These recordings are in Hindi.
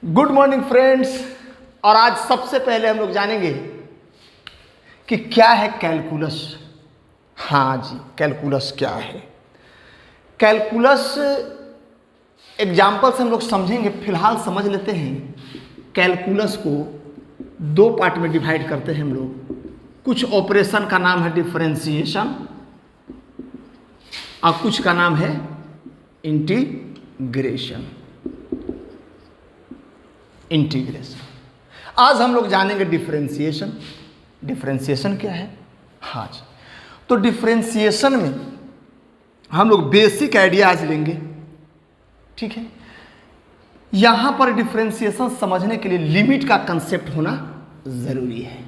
Good morning friends. और आज सबसे पहले हम लोग जानेंगे कि क्या है कैलकुलस। हाँ जी, कैलकुलस क्या है। कैलकुलस एग्जाम्पल से हम लोग समझेंगे। फिलहाल समझ लेते हैं। कैलकुलस को दो पार्ट में डिवाइड करते हैं हम लोग। कुछ ऑपरेशन का नाम है डिफरेंशिएशन और कुछ का नाम है इंटीग्रेशन। आज हम लोग जानेंगे डिफरेंशिएशन। डिफरेंशिएशन क्या है? हाँ जी, तो डिफरेंशिएशन में हम लोग बेसिक आइडियाज लेंगे। ठीक है, यहां पर डिफरेंशिएशन समझने के लिए लिमिट का कंसेप्ट होना जरूरी है।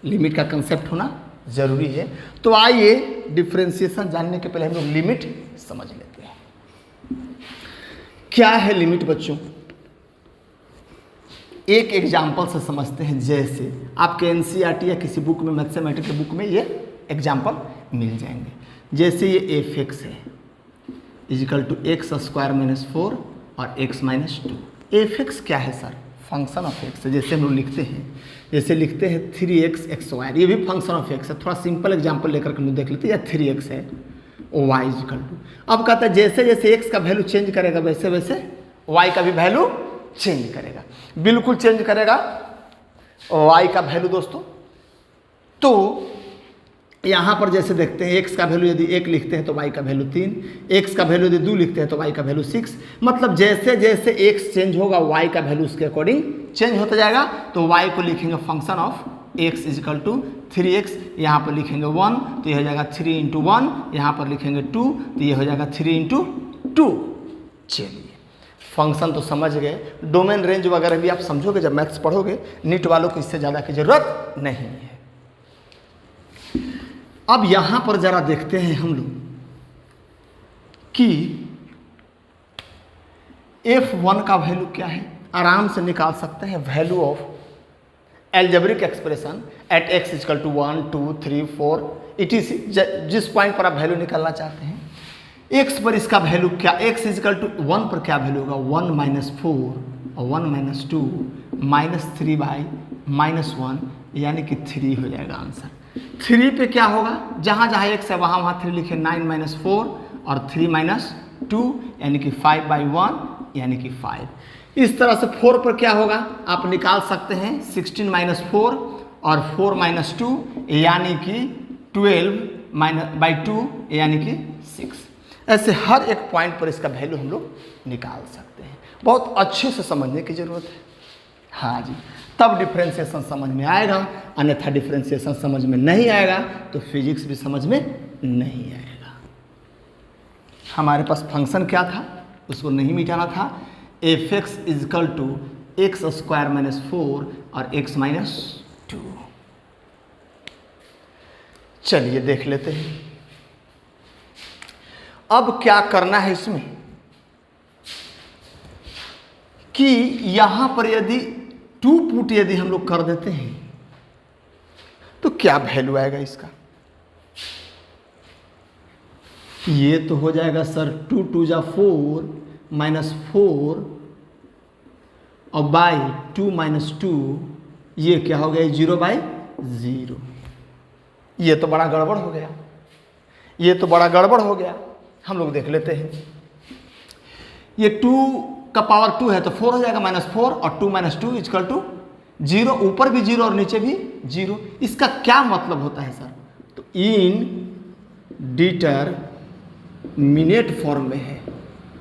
लिमिट का कंसेप्ट होना जरूरी है। तो आइए डिफरेंशिएशन जानने के पहले हम लोग लिमिट समझ लेते हैं। क्या है लिमिट बच्चों? एक एग्जाम्पल से समझते हैं। जैसे आपके एनसीईआरटी या किसी बुक में, मैथमेटिक्स के बुक में ये एग्जाम्पल मिल जाएंगे। जैसे ये एफ एक्स है equal to x square minus 4 और एक्स माइनस 2। एफ एक्स क्या है सर? Function of x. जैसे हम लोग लिखते हैं, जैसे लिखते हैं 3x एक्स स्क्वायर, ये भी फंक्शन ऑफ एक्स है। थोड़ा सिंपल एग्जाम्पल लेकर के हम लोग देख लेते हैं। या 3x है वाई इजिकल टू। अब कहता है जैसे जैसे एक्स का वैल्यू चेंज करेगा वैसे वैसे वाई का भी वैल्यू चेंज करेगा। बिल्कुल चेंज करेगा वाई का वैल्यू दोस्तों। तो यहां पर जैसे देखते हैं एक्स का वैल्यू यदि 1 लिखते हैं तो वाई का वैल्यू 3, एक्स का वैल्यू यदि 2 लिखते हैं तो वाई का वैल्यू 6। मतलब जैसे जैसे एक्स चेंज होगा वाई का वैल्यू उसके अकॉर्डिंग चेंज होता जाएगा। तो वाई को लिखेंगे function of x equal to 3x, यहाँ पर लिखेंगे 1 तो यह हो जाएगा 3 इंटू 1, यहाँ पर लिखेंगे 2 तो यह हो जाएगा 3 इंटू 2। चलिए, फंक्शन तो समझ गए। डोमेन रेंज वगैरह भी आप समझोगे जब मैथ्स पढ़ोगे। नीट वालों को इससे ज़्यादा की जरूरत नहीं है। अब यहां पर जरा देखते हैं हम लोग कि f1 का वैल्यू क्या है। आराम से निकाल सकते हैं। Value of algebraic expression at x equal to 1 2 3 4 etc। जिस पॉइंट पर आप वैल्यू निकालना चाहते हैं x पर इसका वैल्यू क्या, x इजिकल टू 1 पर क्या वैल्यू होगा? 1 माइनस 4 और 1 माइनस 2 माइनस 3 बाई माइनस 1 यानी कि 3 हो जाएगा आंसर। 3 पे क्या होगा? जहाँ जहाँ x है वहाँ वहाँ 3 लिखे। 9 माइनस 4 और 3 माइनस 2 यानी कि 5 बाई 1 यानी कि 5। इस तरह से 4 पर क्या होगा आप निकाल सकते हैं। 16 माइनस 4 और 4 माइनस 2 यानी कि 12 माइनस बाई 2 यानी कि 6। ऐसे हर एक पॉइंट पर इसका वैल्यू हम लोग निकाल सकते हैं। बहुत अच्छे से समझने की जरूरत है। हाँ जी, तब डिफरेंशिएशन समझ में आएगा। अन्यथा डिफरेंशिएशन समझ में नहीं आएगा तो फिजिक्स भी समझ में नहीं आएगा। हमारे पास फंक्शन क्या था, उसको नहीं मिटाना था। F x equal to x square minus 4 और एक्स माइनस 2। चलिए देख लेते हैं अब क्या करना है इसमें कि यहां पर यदि 2 पुट यदि हम लोग कर देते हैं तो क्या वैल्यू आएगा इसका? ये तो हो जाएगा सर 2 2 जा 4 माइनस 4 और बाई 2 माइनस 2 ये क्या हो गया? 0 बाई 0। ये तो बड़ा गड़बड़ हो गया। ये तो बड़ा गड़बड़ हो गया। हम लोग देख लेते हैं। ये 2 का पावर 2 है तो 4 हो जाएगा माइनस 4 और 2 माइनस 2 इक्वल टू 0। ऊपर भी 0 और नीचे भी 0। इसका क्या मतलब होता है सर? तो इन डिटरमिनेट फॉर्म में है।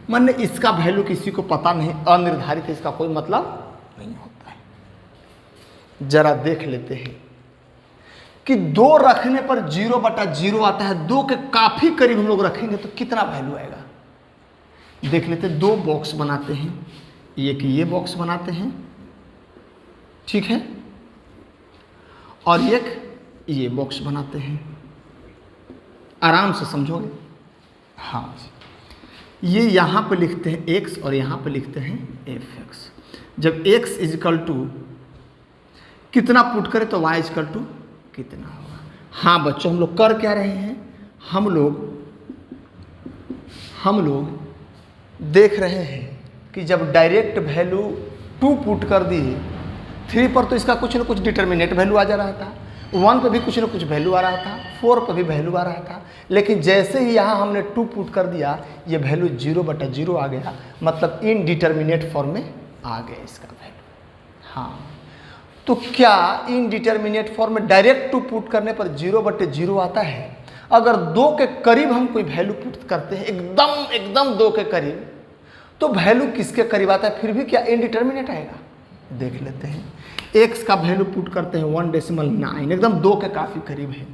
माने इसका वैल्यू किसी को पता नहीं, अनिर्धारित है, इसका कोई मतलब नहीं होता है। जरा देख लेते हैं कि 2 रखने पर 0/0 आता है। 2 के काफी करीब हम लोग रखेंगे तो कितना वैल्यू आएगा देख लेते हैं। 2 बॉक्स बनाते हैं, एक ये बॉक्स बनाते हैं, ठीक है, और एक ये बॉक्स बनाते हैं। आराम से समझोगे। हाँ जी, ये यहाँ पे लिखते हैं x और यहाँ पे लिखते हैं fx। जब x इजिकल टू कितना पुट करें तो y इजिकल टू कितना होगा? हाँ बच्चों, हम लोग कर क्या रहे हैं? हम लोग देख रहे हैं कि जब डायरेक्ट वैल्यू 2 पुट कर दिए, 3 पर तो इसका कुछ ना कुछ डिटर्मिनेट वैल्यू आ जा रहा था, 1 पे भी कुछ ना कुछ वैल्यू आ रहा था, 4 पे भी वैल्यू आ रहा था। लेकिन जैसे ही यहाँ हमने 2 पुट कर दिया, ये वैल्यू 0/0 आ गया, मतलब इनडिटर्मिनेट फॉर्म में आ गया इसका वैल्यू। हाँ, तो क्या इनडिटर्मिनेट फॉर्म में डायरेक्ट 2 पुट करने पर 0/0 आता है? अगर 2 के करीब हम कोई वैल्यू पुट करते हैं, एकदम 2 के करीब, तो वैल्यू किसके करीब आता है? फिर भी क्या इनडिटर्मिनेट आएगा? देख लेते हैं। x का वैल्यू पुट करते हैं 1.9, एकदम 2 के काफ़ी करीब है।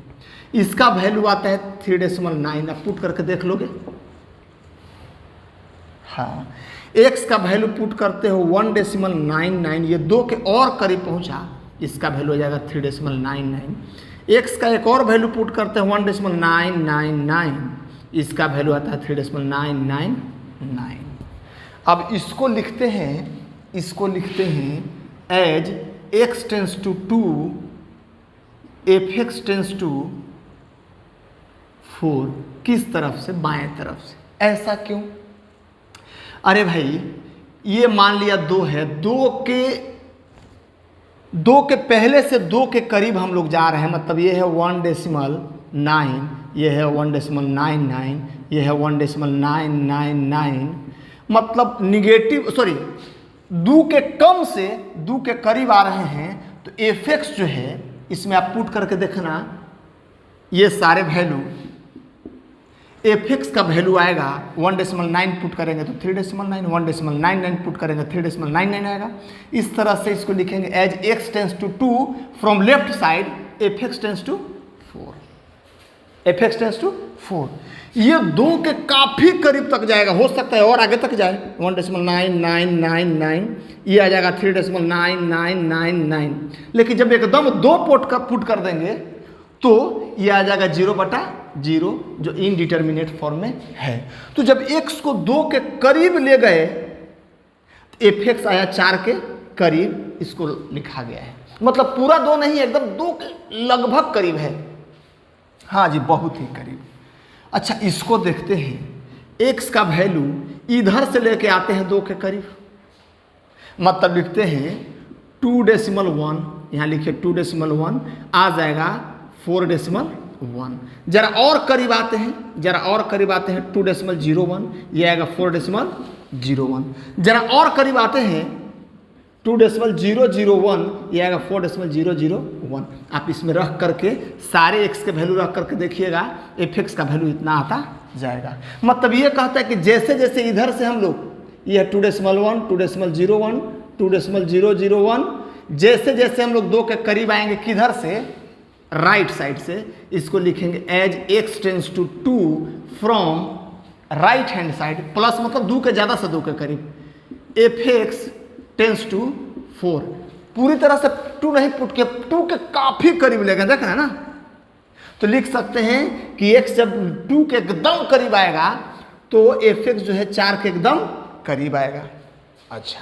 इसका वैल्यू आता है 3.9, आप पुट करके देख लोगे। हाँ, x का वैल्यू पुट करते हो 1.99, ये 2 के और करीब पहुंचा, इसका वैल्यू हो जाएगा 3.99। x का एक और वैल्यू पुट करते हैं 1.999, इसका वैल्यू आता है 3.999। अब इसको लिखते हैं as x tends to 2 fx tends to 4। किस तरफ से? बाएं तरफ से। ऐसा क्यों? अरे भाई, ये मान लिया 2 है, 2 के पहले से 2 के करीब हम लोग जा रहे हैं, मतलब ये है 1.9, ये है 1.99, ये है 1.999, मतलब निगेटिव 2 के कम से 2 के करीब आ रहे हैं। तो fx जो है, इसमें आप पुट करके देखना, ये सारे वैल्यू, fx का वैल्यू आएगा 1.9 पुट करेंगे तो 3.9, 1.99 पुट करेंगे 3.99 आएगा। इस तरह से इसको लिखेंगे as x tends to 2 from left side fx tends to 4, fx tends to 4। ये 2 के काफ़ी करीब तक जाएगा, हो सकता है और आगे तक जाए, 1.9999, ये आ जाएगा 3.9999। लेकिन जब एकदम 2 पुट कर देंगे तो ये आ जाएगा 0/0, जो इनडिटर्मिनेट फॉर्म में है। तो जब x को 2 के करीब ले गए, तो fx आया 4 के करीब, इसको लिखा गया है। मतलब पूरा 2 नहीं, एकदम 2 के लगभग करीब है। हाँ जी, बहुत ही करीब। अच्छा, इसको देखते हैं। x का वैल्यू इधर से लेके आते हैं 2 के करीब, मतलब लिखते हैं 2.1, यहाँ लिखिए 2.1, आ जाएगा 4.1। जरा और करीब आते हैं, 2.01, ये आएगा 4.01। जरा और करीब आते हैं 2.001, ये आएगा 4.001। आप इसमें रख करके सारे x के वैल्यू रख करके देखिएगा, fx का वैल्यू इतना आता जाएगा। मतलब ये कहता है कि जैसे जैसे इधर से हम लोग, ये 2.1, 2.01, 2.001, जैसे जैसे हम लोग 2 के करीब आएंगे, किधर से? राइट साइड से। इसको लिखेंगे as x tends to 2 from right hand side, plus मतलब 2 के ज़्यादा से 2 के करीब, fx टेंस टू 4। पूरी तरह से 2 नहीं पुट के 2 के काफ़ी करीब लेगा, देखना है ना। तो लिख सकते हैं कि x जब 2 के एकदम करीब आएगा तो fx जो है 4 के एकदम करीब आएगा। अच्छा,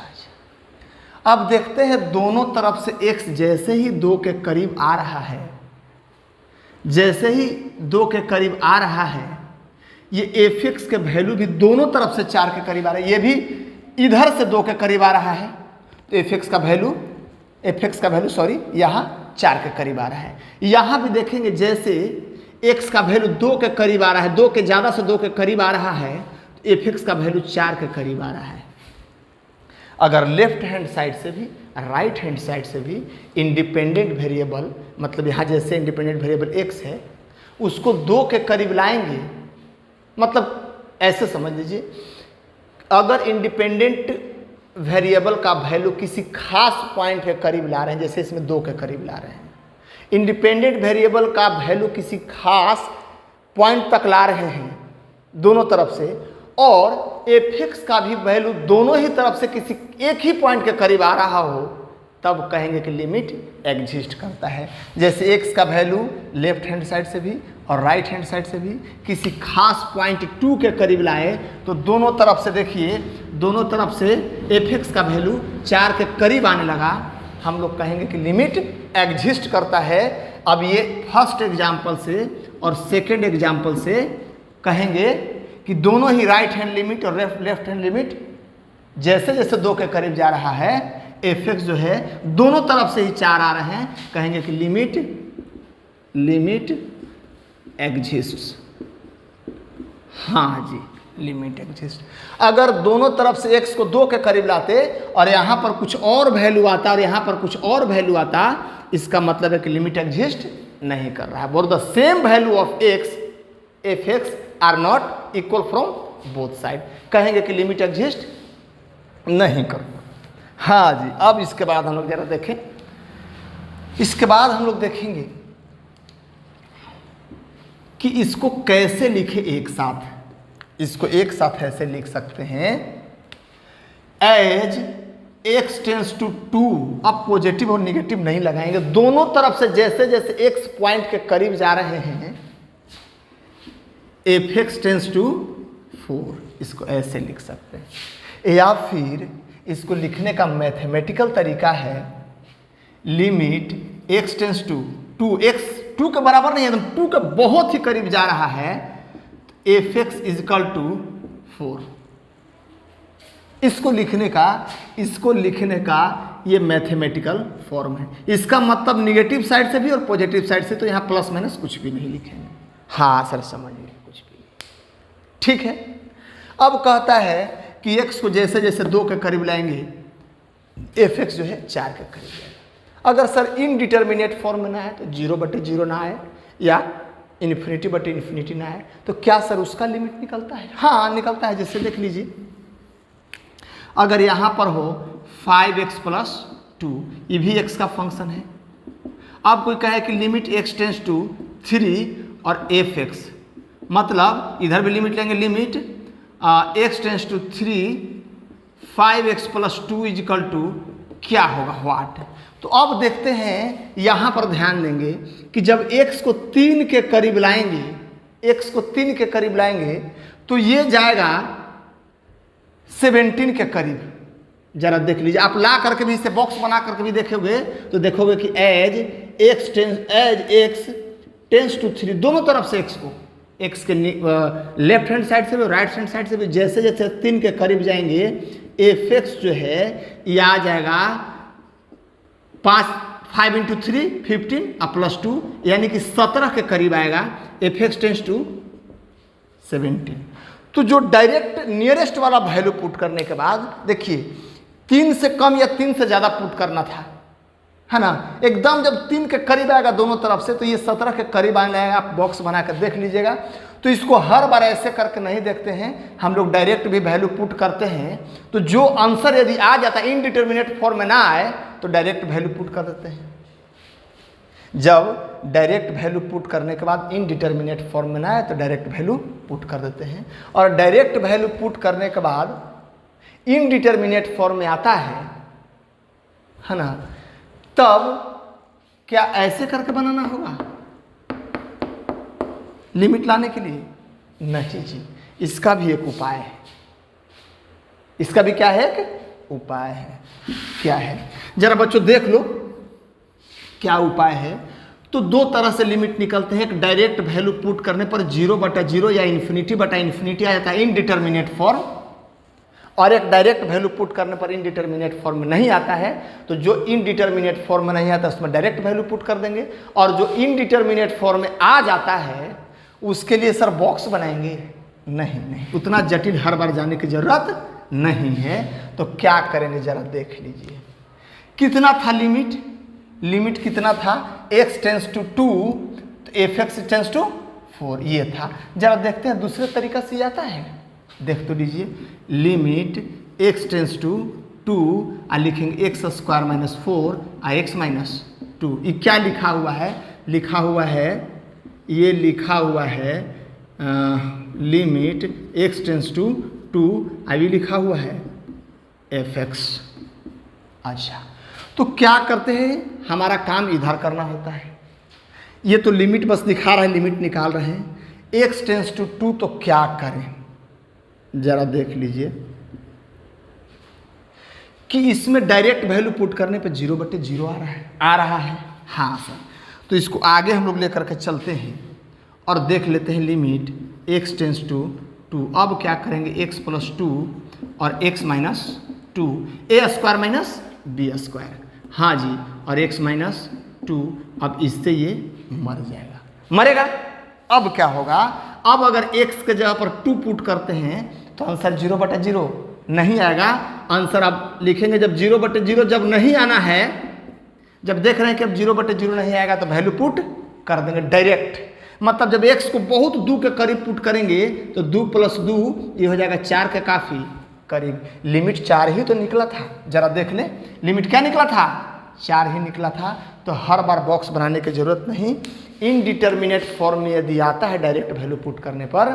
अब देखते हैं दोनों तरफ से x जैसे ही 2 के करीब आ रहा है, जैसे ही 2 के करीब आ रहा है, ये fx के वैल्यू भी दोनों तरफ से 4 के करीब आ रहा है। ये भी इधर से 2 के करीब आ रहा है, तो fx का वैल्यू यहाँ 4 के करीब आ रहा है। यहाँ भी देखेंगे जैसे x का वैल्यू 2 के करीब आ रहा है, 2 के ज़्यादा से 2 के करीब आ रहा है, तो fx का वैल्यू 4 के करीब आ रहा है। अगर लेफ्ट हैंड साइड से भी राइट हैंड साइड से भी इंडिपेंडेंट वेरिएबल, मतलब यहाँ जैसे इंडिपेंडेंट वेरिएबल x है, उसको 2 के करीब लाएंगे, मतलब ऐसे समझ लीजिए, अगर इंडिपेंडेंट वेरिएबल का वैल्यू किसी खास पॉइंट के करीब ला रहे हैं, जैसे इसमें 2 के करीब ला रहे हैं, इंडिपेंडेंट वेरिएबल का वैल्यू किसी खास पॉइंट तक ला रहे हैं दोनों तरफ से, और fx का भी वैल्यू दोनों ही तरफ से किसी एक ही पॉइंट के करीब आ रहा हो, तब कहेंगे कि लिमिट एग्जिस्ट करता है। जैसे x का वैल्यू लेफ्ट हैंड साइड से भी और राइट हैंड साइड से भी किसी खास पॉइंट 2 के करीब लाए, तो दोनों तरफ से देखिए, दोनों तरफ से fx का वैल्यू 4 के करीब आने लगा, हम लोग कहेंगे कि लिमिट एग्जिस्ट करता है। अब ये फर्स्ट एग्जाम्पल से और सेकेंड एग्जाम्पल से कहेंगे कि दोनों ही राइट हैंड लिमिट और लेफ्ट हैंड लिमिट जैसे जैसे 2 के करीब जा रहा है, एफ एक्स जो है दोनों तरफ से ही 4 आ रहे हैं, कहेंगे कि लिमिट एग्जिस्ट्स। हाँ जी, लिमिट एग्जिस्ट। अगर दोनों तरफ से x को 2 के करीब लाते और यहाँ पर कुछ और वैल्यू आता और यहाँ पर कुछ और वैल्यू आता, इसका मतलब है कि लिमिट एग्जिस्ट नहीं कर रहा है। Both the same value of x f x are not equal from both side, कहेंगे कि लिमिट एग्जिस्ट नहीं कर। हाँ जी, अब इसके बाद हम लोग जरा देखें, इसके बाद हम लोग देखेंगे कि इसको कैसे लिखे एक साथ। इसको एक साथ ऐसे लिख सकते हैं, एज x टेंस टू 2, अब पॉजिटिव और निगेटिव नहीं लगाएंगे, दोनों तरफ से जैसे जैसे x पॉइंट के करीब जा रहे हैं एफ एक्स टेंस टू 4, इसको ऐसे लिख सकते हैं। या फिर इसको लिखने का मैथमेटिकल तरीका है limit x tends to 2, x 2 के बराबर नहीं है, एकदम 2 के बहुत ही करीब जा रहा है, एफ एक्स इजकल टू 4। इसको लिखने का ये मैथमेटिकल फॉर्म है। इसका मतलब निगेटिव साइड से भी और पॉजिटिव साइड से, तो यहाँ प्लस माइनस कुछ भी नहीं लिखेंगे। हाँ सर, समझिए, कुछ भी ठीक है। अब कहता है कि x को जैसे जैसे 2 के करीब लाएंगे एफ एक्स जो है 4 के करीब लाएंगे। अगर सर इनडिटर्मिनेट फॉर्म में ना है तो 0/0 ना आए या इन्फिनिटी ना आए, तो क्या सर उसका लिमिट निकलता है? हाँ निकलता है। जैसे देख लीजिए, अगर यहाँ पर हो 5x + 2, ये भी x का फंक्शन है। अब कोई कहे कि लिमिट x टेंस टू 3 और एफ एक्स, मतलब इधर भी लिमिट लेंगे, limit x tends to 3 5x + 2 equal to क्या होगा, व्हाट। तो अब देखते हैं, यहाँ पर ध्यान देंगे कि जब x को 3 के करीब लाएंगे, तो ये जाएगा 17 के करीब। जरा देख लीजिए, आप ला करके भी इसे बॉक्स बना करके भी देखोगे तो देखोगे कि एज x टेंस टू 3, दोनों तरफ से x को, x के लेफ्ट हैंड साइड से भी राइट हैंड साइड से भी जैसे जैसे 3 के करीब जाएंगे, एफ एक्स जो है ये आ जाएगा 5 × 3 15 और +2, यानी कि 17 के करीब आएगा। F x tends to 17। तो जो डायरेक्ट नियरेस्ट वाला वैल्यू पुट करने के बाद देखिए, 3 से कम या 3 से ज़्यादा पुट करना था, है ना। एकदम जब 3 के करीब आएगा दोनों तरफ से, तो ये 17 के करीब आने आएगा। आप बॉक्स बना कर देख लीजिएगा। तो इसको हर बार ऐसे करके नहीं देखते हैं, हम लोग डायरेक्ट भी वैल्यू पुट करते हैं। तो जो आंसर यदि आ जाता है इनडिटर्मिनेट फॉर्म में ना आए, तो डायरेक्ट वैल्यू पुट कर देते हैं। जब डायरेक्ट वैल्यू पुट करने के बाद इनडिटर्मिनेट फॉर्म में ना आए, तो डायरेक्ट वैल्यू पुट कर देते हैं। और डायरेक्ट वैल्यू पुट करने के बाद इनडिटर्मिनेट फॉर्म में आता है ना, तब क्या ऐसे करके बनाना होगा लिमिट लाने के लिए? नहीं जी, इसका भी एक उपाय है। इसका भी क्या है? एक उपाय है। क्या है जरा बच्चों देख लो, क्या उपाय है। तो 2 तरह से लिमिट निकलते हैं। एक डायरेक्ट वैल्यू पुट करने पर 0/0 या इन्फिनिटी आ जाता है इनडिटर्मिनेट फॉर्म, और एक डायरेक्ट वैल्यू पुट करने पर इनडिटर्मिनेट फॉर्म में नहीं आता है। तो जो इनडिटर्मिनेट फॉर्म में नहीं आता उसमें डायरेक्ट वैल्यू पुट कर देंगे, और जो इनडिटर्मिनेट फॉर्म में आ जाता है उसके लिए सर बॉक्स बनाएंगे? नहीं, उतना जटिल हर बार जाने की जरूरत नहीं है। तो क्या करेंगे जरा देख लीजिए, कितना था लिमिट कितना था? x टेंस टू 2 तो एफ एक्स टेंस टू 4 ये था। जरा देखते हैं दूसरे तरीका से आता है, देख तो लीजिए। लिमिट x टेंस टू 2 और लिखेंगे x² - 4 और x - 2। ये क्या लिखा हुआ है? ये लिखा हुआ है लिमिट x टेंस टू 2, अभी लिखा हुआ है एफ एक्स। अच्छा, तो क्या करते हैं, हमारा काम इधर करना होता है। ये तो लिमिट बस दिखा रहा है, लिमिट निकाल रहे हैं। x टेंस टू 2 तो क्या करें, जरा देख लीजिए कि इसमें डायरेक्ट वैल्यू पुट करने पे 0/0 आ रहा है। हाँ सर, तो इसको आगे हम लोग लेकर के चलते हैं और देख लेते हैं लिमिट x टेंस टू 2। अब क्या करेंगे, x + 2 और x - 2, a² - बी स्क्वायर। हाँ जी, और x माइनस 2, अब इससे ये मर जाएगा, मरेगा। अब क्या होगा, अब अगर x के जगह पर 2 पुट करते हैं तो आंसर 0/0 नहीं आएगा। आंसर आप लिखेंगे जब 0/0 जब नहीं आना है, जब देख रहे हैं कि अब 0/0 नहीं आएगा तो वैल्यू पुट कर देंगे डायरेक्ट। मतलब जब x को बहुत 2 के करीब पुट करेंगे तो 2 + 2 ये हो जाएगा 4 के काफ़ी करीब। लिमिट 4 ही तो निकला था, जरा देख लें लिमिट क्या निकला था, 4 ही निकला था। तो हर बार बॉक्स बनाने की जरूरत नहीं। इनडिटर्मिनेट फॉर्म में यदि आता है डायरेक्ट वैल्यू पुट करने पर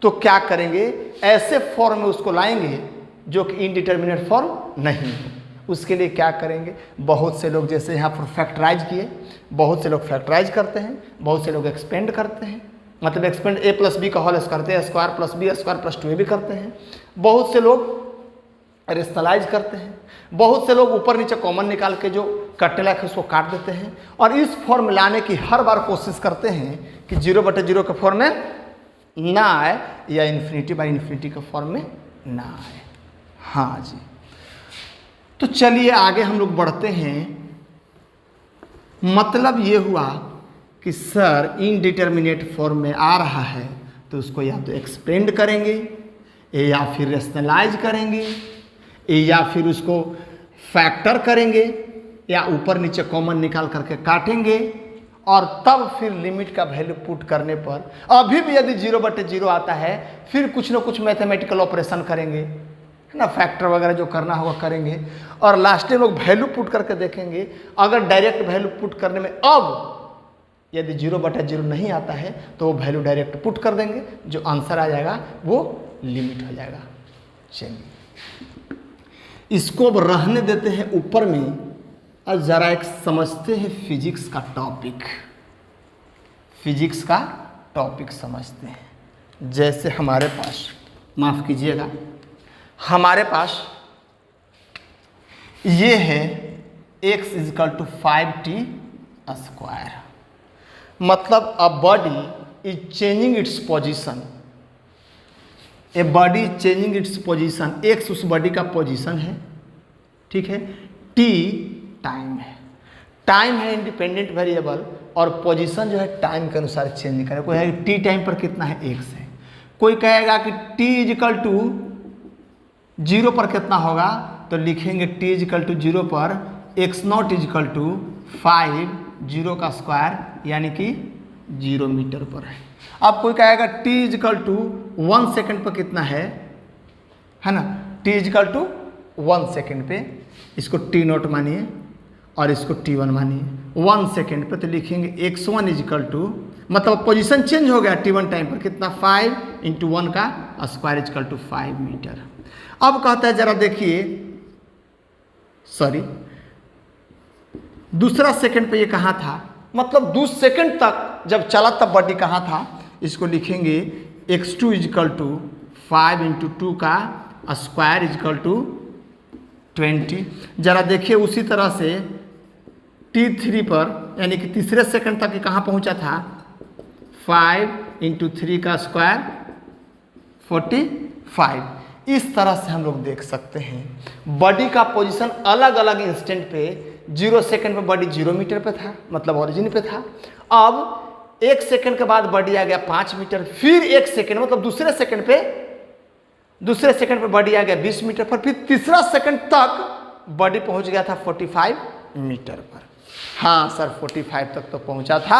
तो क्या करेंगे, ऐसे फॉर्म में उसको लाएंगे जो कि इनडिटर्मिनेट फॉर्म नहीं है। उसके लिए क्या करेंगे, बहुत से लोग जैसे यहाँ पर फैक्टराइज किए, बहुत से लोग फैक्टराइज करते हैं, बहुत से लोग एक्सपेंड करते हैं, मतलब एक्सपेंड a + b का होल करते हैं, स्क्वायर + b स्क्वायर + 2a भी करते हैं। बहुत से लोग रेशनलाइज करते हैं, बहुत से लोग ऊपर नीचे कॉमन निकाल के जो कटने लायक है उसको काट देते हैं। और इस फॉर्म में लाने की हर बार कोशिश करते हैं कि 0/0 के फॉर्म में ना आए या ∞/∞ के फॉर्म में ना आए। हाँ जी, तो चलिए आगे हम लोग बढ़ते हैं। मतलब ये हुआ कि सर इनडिटर्मिनेट फॉर्म में आ रहा है तो उसको या तो एक्सपेंड करेंगे या फिर रेशनलाइज करेंगे या फिर उसको फैक्टर करेंगे या ऊपर नीचे कॉमन निकाल करके काटेंगे और तब फिर लिमिट का वैल्यू पुट करने पर अभी भी यदि 0/0 आता है फिर कुछ ना कुछ मैथमेटिकल ऑपरेशन करेंगे, है ना, फैक्टर वगैरह जो करना होगा करेंगे और लास्ट में लोग वैल्यू पुट करके देखेंगे। अगर डायरेक्ट वैल्यू पुट करने में अब यदि 0/0 नहीं आता है तो वो वैल्यू डायरेक्ट पुट कर देंगे, जो आंसर आ जाएगा वो लिमिट हो जाएगा। चलिए इसको अब रहने देते हैं ऊपर में और ज़रा एक समझते हैं फिजिक्स का टॉपिक। फिजिक्स का टॉपिक समझते हैं। जैसे हमारे पास, माफ़ कीजिएगा, हमारे पास ये है x = 5t², मतलब a body is changing its position, a body is changing its position, x उस बॉडी का पोजीशन है, ठीक है, t टाइम है, टाइम है इंडिपेंडेंट वेरिएबल और पोजीशन जो है टाइम के अनुसार चेंज नहीं करेगा। कोई है टी टाइम पर कितना है, 1 है, कोई कहेगा कि t = 0 पर कितना होगा तो लिखेंगे t = 0 पर x0 = 5 0 का स्क्वायर यानी कि 0 मीटर पर है। अब कोई कहेगा t = 1 सेकंड पर कितना है ना, t = 1 सेकंड पे, इसको t0 मानिए और इसको t1 मानिए। 1 सेकंड पे तो लिखेंगे x1 = मतलब पोजीशन चेंज हो गया t1 टाइम पर कितना, 5 × 1 का स्क्वायर = 5 मीटर। अब कहता है जरा देखिए, सॉरी दूसरा सेकंड पे ये कहाँ था, मतलब 2 सेकंड तक जब चला तब बॉडी कहाँ था, इसको लिखेंगे x2 = 5 × 2 का स्क्वायर = 20। जरा देखिए उसी तरह से t3 पर यानी कि तीसरे सेकंड तक ये कहाँ पहुँचा था, 5 × 3 का स्क्वायर 45। इस तरह से हम लोग देख सकते हैं बॉडी का पोजीशन अलग अलग इंस्टेंट पे। 0 सेकंड पे बॉडी 0 मीटर पे था, मतलब ओरिजिन पे था। अब 1 सेकंड के बाद बॉडी आ गया 5 मीटर, फिर 1 सेकंड मतलब दूसरे सेकंड पे बॉडी आ गया 20 मीटर पर, फिर तीसरा सेकंड तक बॉडी पहुंच गया था 45 मीटर पर। हाँ सर 45 तक तो पहुंचा था।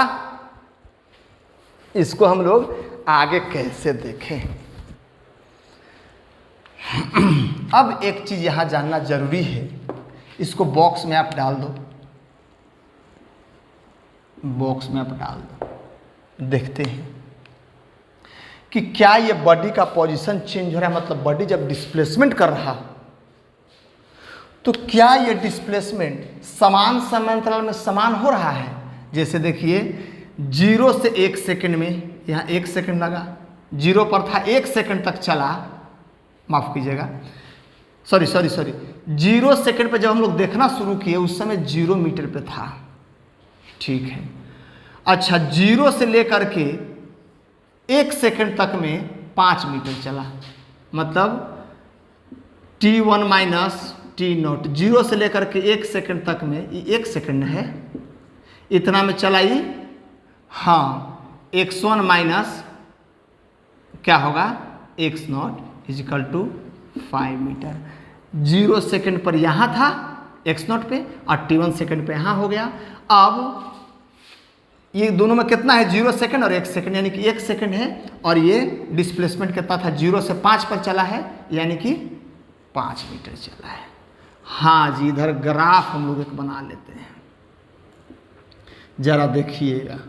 इसको हम लोग आगे कैसे देखें। अब एक चीज यहां जानना जरूरी है, इसको बॉक्स में आप डाल दो, बॉक्स में आप डाल दो, देखते हैं कि क्या ये बॉडी का पोजीशन चेंज हो रहा है, मतलब बॉडी जब डिस्प्लेसमेंट कर रहा हो तो क्या ये डिस्प्लेसमेंट समान समांतराल में समान हो रहा है। जैसे देखिए 0 से 1 सेकंड में, यहाँ 1 सेकंड लगा, 0 पर था 1 सेकंड तक चला, माफ़ कीजिएगा, सॉरी 0 सेकंड पे जब हम लोग देखना शुरू किए उस समय 0 मीटर पे था, ठीक है। अच्छा 0 से लेकर के 1 सेकंड तक में 5 मीटर चला, मतलब t1 - टी नॉट, 0 से लेकर के 1 सेकंड तक में, ये 1 सेकंड है, इतना में चलाइए। हाँ, x1 माइनस क्या होगा, x nought equal to 5 metre. 0 second पर यहाँ था x नॉट पे और t1 सेकंड पे यहाँ हो गया। अब ये दोनों में कितना है, 0 सेकंड और 1 सेकंड, यानी कि 1 सेकंड है। और ये डिस्प्लेसमेंट कितना था, 0 से 5 पर चला है, यानी कि 5 मीटर चला है। हाँ जी, इधर ग्राफ हम लोग एक बना लेते हैं, जरा देखिएगा,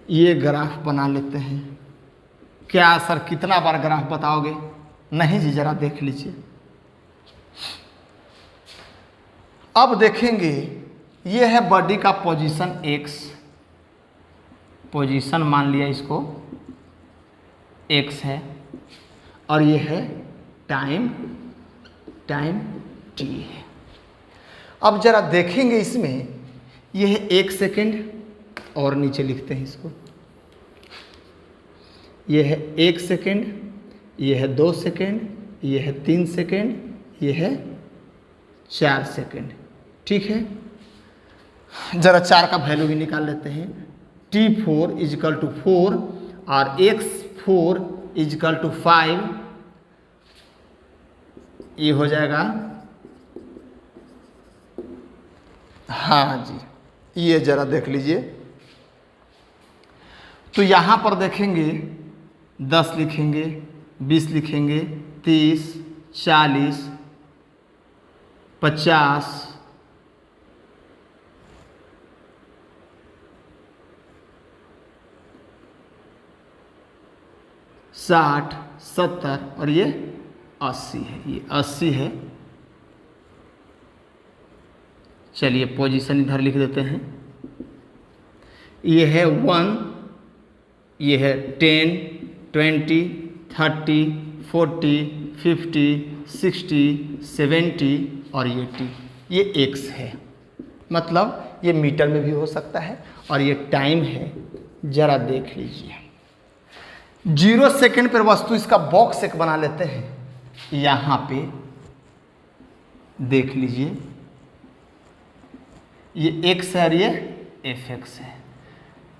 ये ग्राफ बना लेते हैं। क्या सर कितना बार ग्राफ बताओगे? नहीं जी, जरा देख लीजिए। अब देखेंगे, ये है बॉडी का पोजीशन x, पोजीशन मान लिया इसको x है, और ये है टाइम t है। अब जरा देखेंगे इसमें, ये है 1 सेकंड, और नीचे लिखते हैं इसको, ये है 1 सेकंड, ये है 2 सेकंड, ये है 3 सेकंड, ये है 4 सेकंड। ठीक है, जरा 4 का वैल्यू भी निकाल लेते हैं। T4 इजिकल टू 4 और x4 इजिकल टू 5, ये हो जाएगा, हाँ जी, ये जरा देख लीजिए। तो यहाँ पर देखेंगे 10 लिखेंगे, 20 लिखेंगे, 30, 40, 50, 60, 70 और ये 80 है, ये 80 है। चलिए पोजीशन इधर लिख देते हैं। ये है 1, ये है 10, 20, 30, 40, 50, 60, 70 और ये t, ये x है, मतलब ये मीटर में भी हो सकता है। और ये टाइम है, जरा देख लीजिए। 0 सेकंड पर वस्तु, इसका बॉक्स एक बना लेते हैं। यहाँ पे देख लीजिए, ये x है और ये fx है।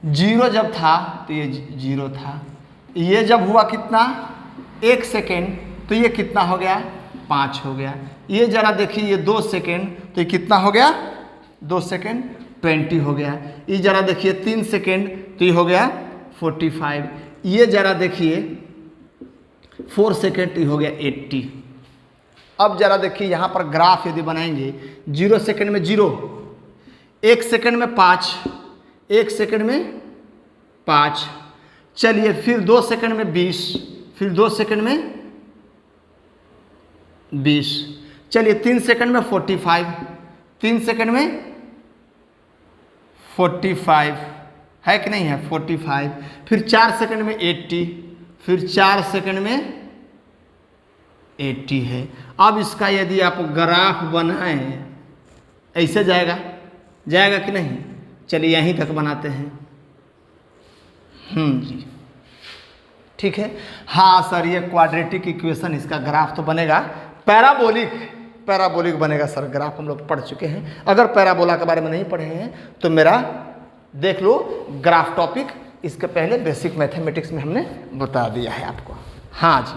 0 जब था तो ये 0 था, ये जब हुआ कितना 1 सेकेंड, तो ये कितना हो गया, 5 हो गया। ये जरा देखिए, ये 2 सेकेंड, तो ये कितना हो गया, 2 सेकेंड 20 हो गया। ये जरा देखिए 3 सेकेंड, तो ये हो गया 45। ये जरा देखिए 4 सेकेंड, तो ये हो गया 80। अब जरा देखिए यहाँ पर ग्राफ यदि बनाएंगे, 0 सेकेंड में 0, 1 सेकेंड में 5, 1 सेकेंड में 5, चलिए फिर 2 सेकेंड में 20, फिर 2 सेकेंड में 20, चलिए 3 सेकेंड में 45, 3 सेकेंड में 45 है कि नहीं है, 45, फिर 4 सेकेंड में 80, फिर 4 सेकेंड में 80 है। अब इसका यदि आप ग्राफ बनाएं, ऐसे जाएगा, जाएगा कि नहीं? चलिए यहीं तक बनाते हैं। जी ठीक है। हाँ सर, ये क्वाड्रेटिक इक्वेशन, इसका ग्राफ तो बनेगा, पैराबोलिक बनेगा सर। ग्राफ हम लोग पढ़ चुके हैं। अगर पैराबोला के बारे में नहीं पढ़े हैं तो मेरा देख लो ग्राफ टॉपिक, इसके पहले बेसिक मैथमेटिक्स में हमने बता दिया है आपको। हाँ जी,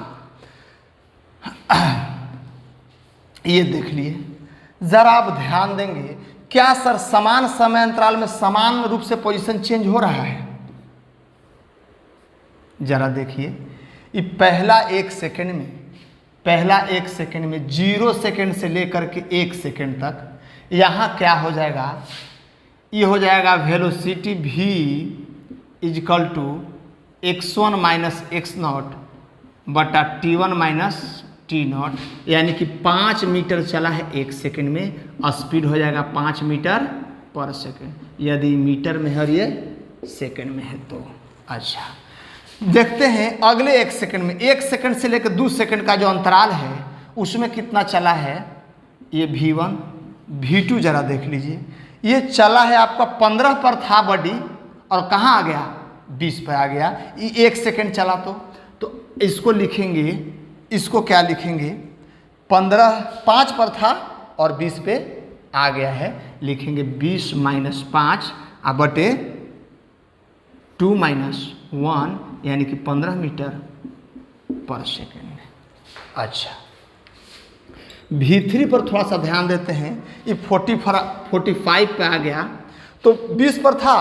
ये देख लिए, जरा आप ध्यान देंगे, क्या सर समान समय अंतराल में समान रूप से पोजीशन चेंज हो रहा है? जरा देखिए, ये पहला 1 सेकेंड में 0 सेकेंड से लेकर के 1 सेकेंड तक, यहाँ क्या हो जाएगा, ये हो जाएगा velocity v equal to x1 minus x nought बटा t1 माइनस टी नॉट, यानी कि 5 मीटर चला है 1 सेकेंड में, स्पीड हो जाएगा 5 मीटर पर सेकेंड, यदि मीटर में है और ये सेकेंड में है तो। अच्छा, देखते हैं अगले 1 सेकेंड में, 1 सेकेंड से लेकर 2 सेकेंड का जो अंतराल है उसमें कितना चला है, ये v1 v2 जरा देख लीजिए। ये चला है आपका 15 पर था बॉडी, और कहाँ आ गया, 20 पर आ गया। ये 1 सेकेंड चला तो इसको लिखेंगे, इसको क्या लिखेंगे, 5 पर था और 20 पे आ गया है, लिखेंगे 20 माइनस 5 बटे 2 माइनस 1 यानी कि 15 मीटर पर सेकेंड। अच्छा, V3 पर थोड़ा सा ध्यान देते हैं। ये 45 पे आ गया तो 20 पर था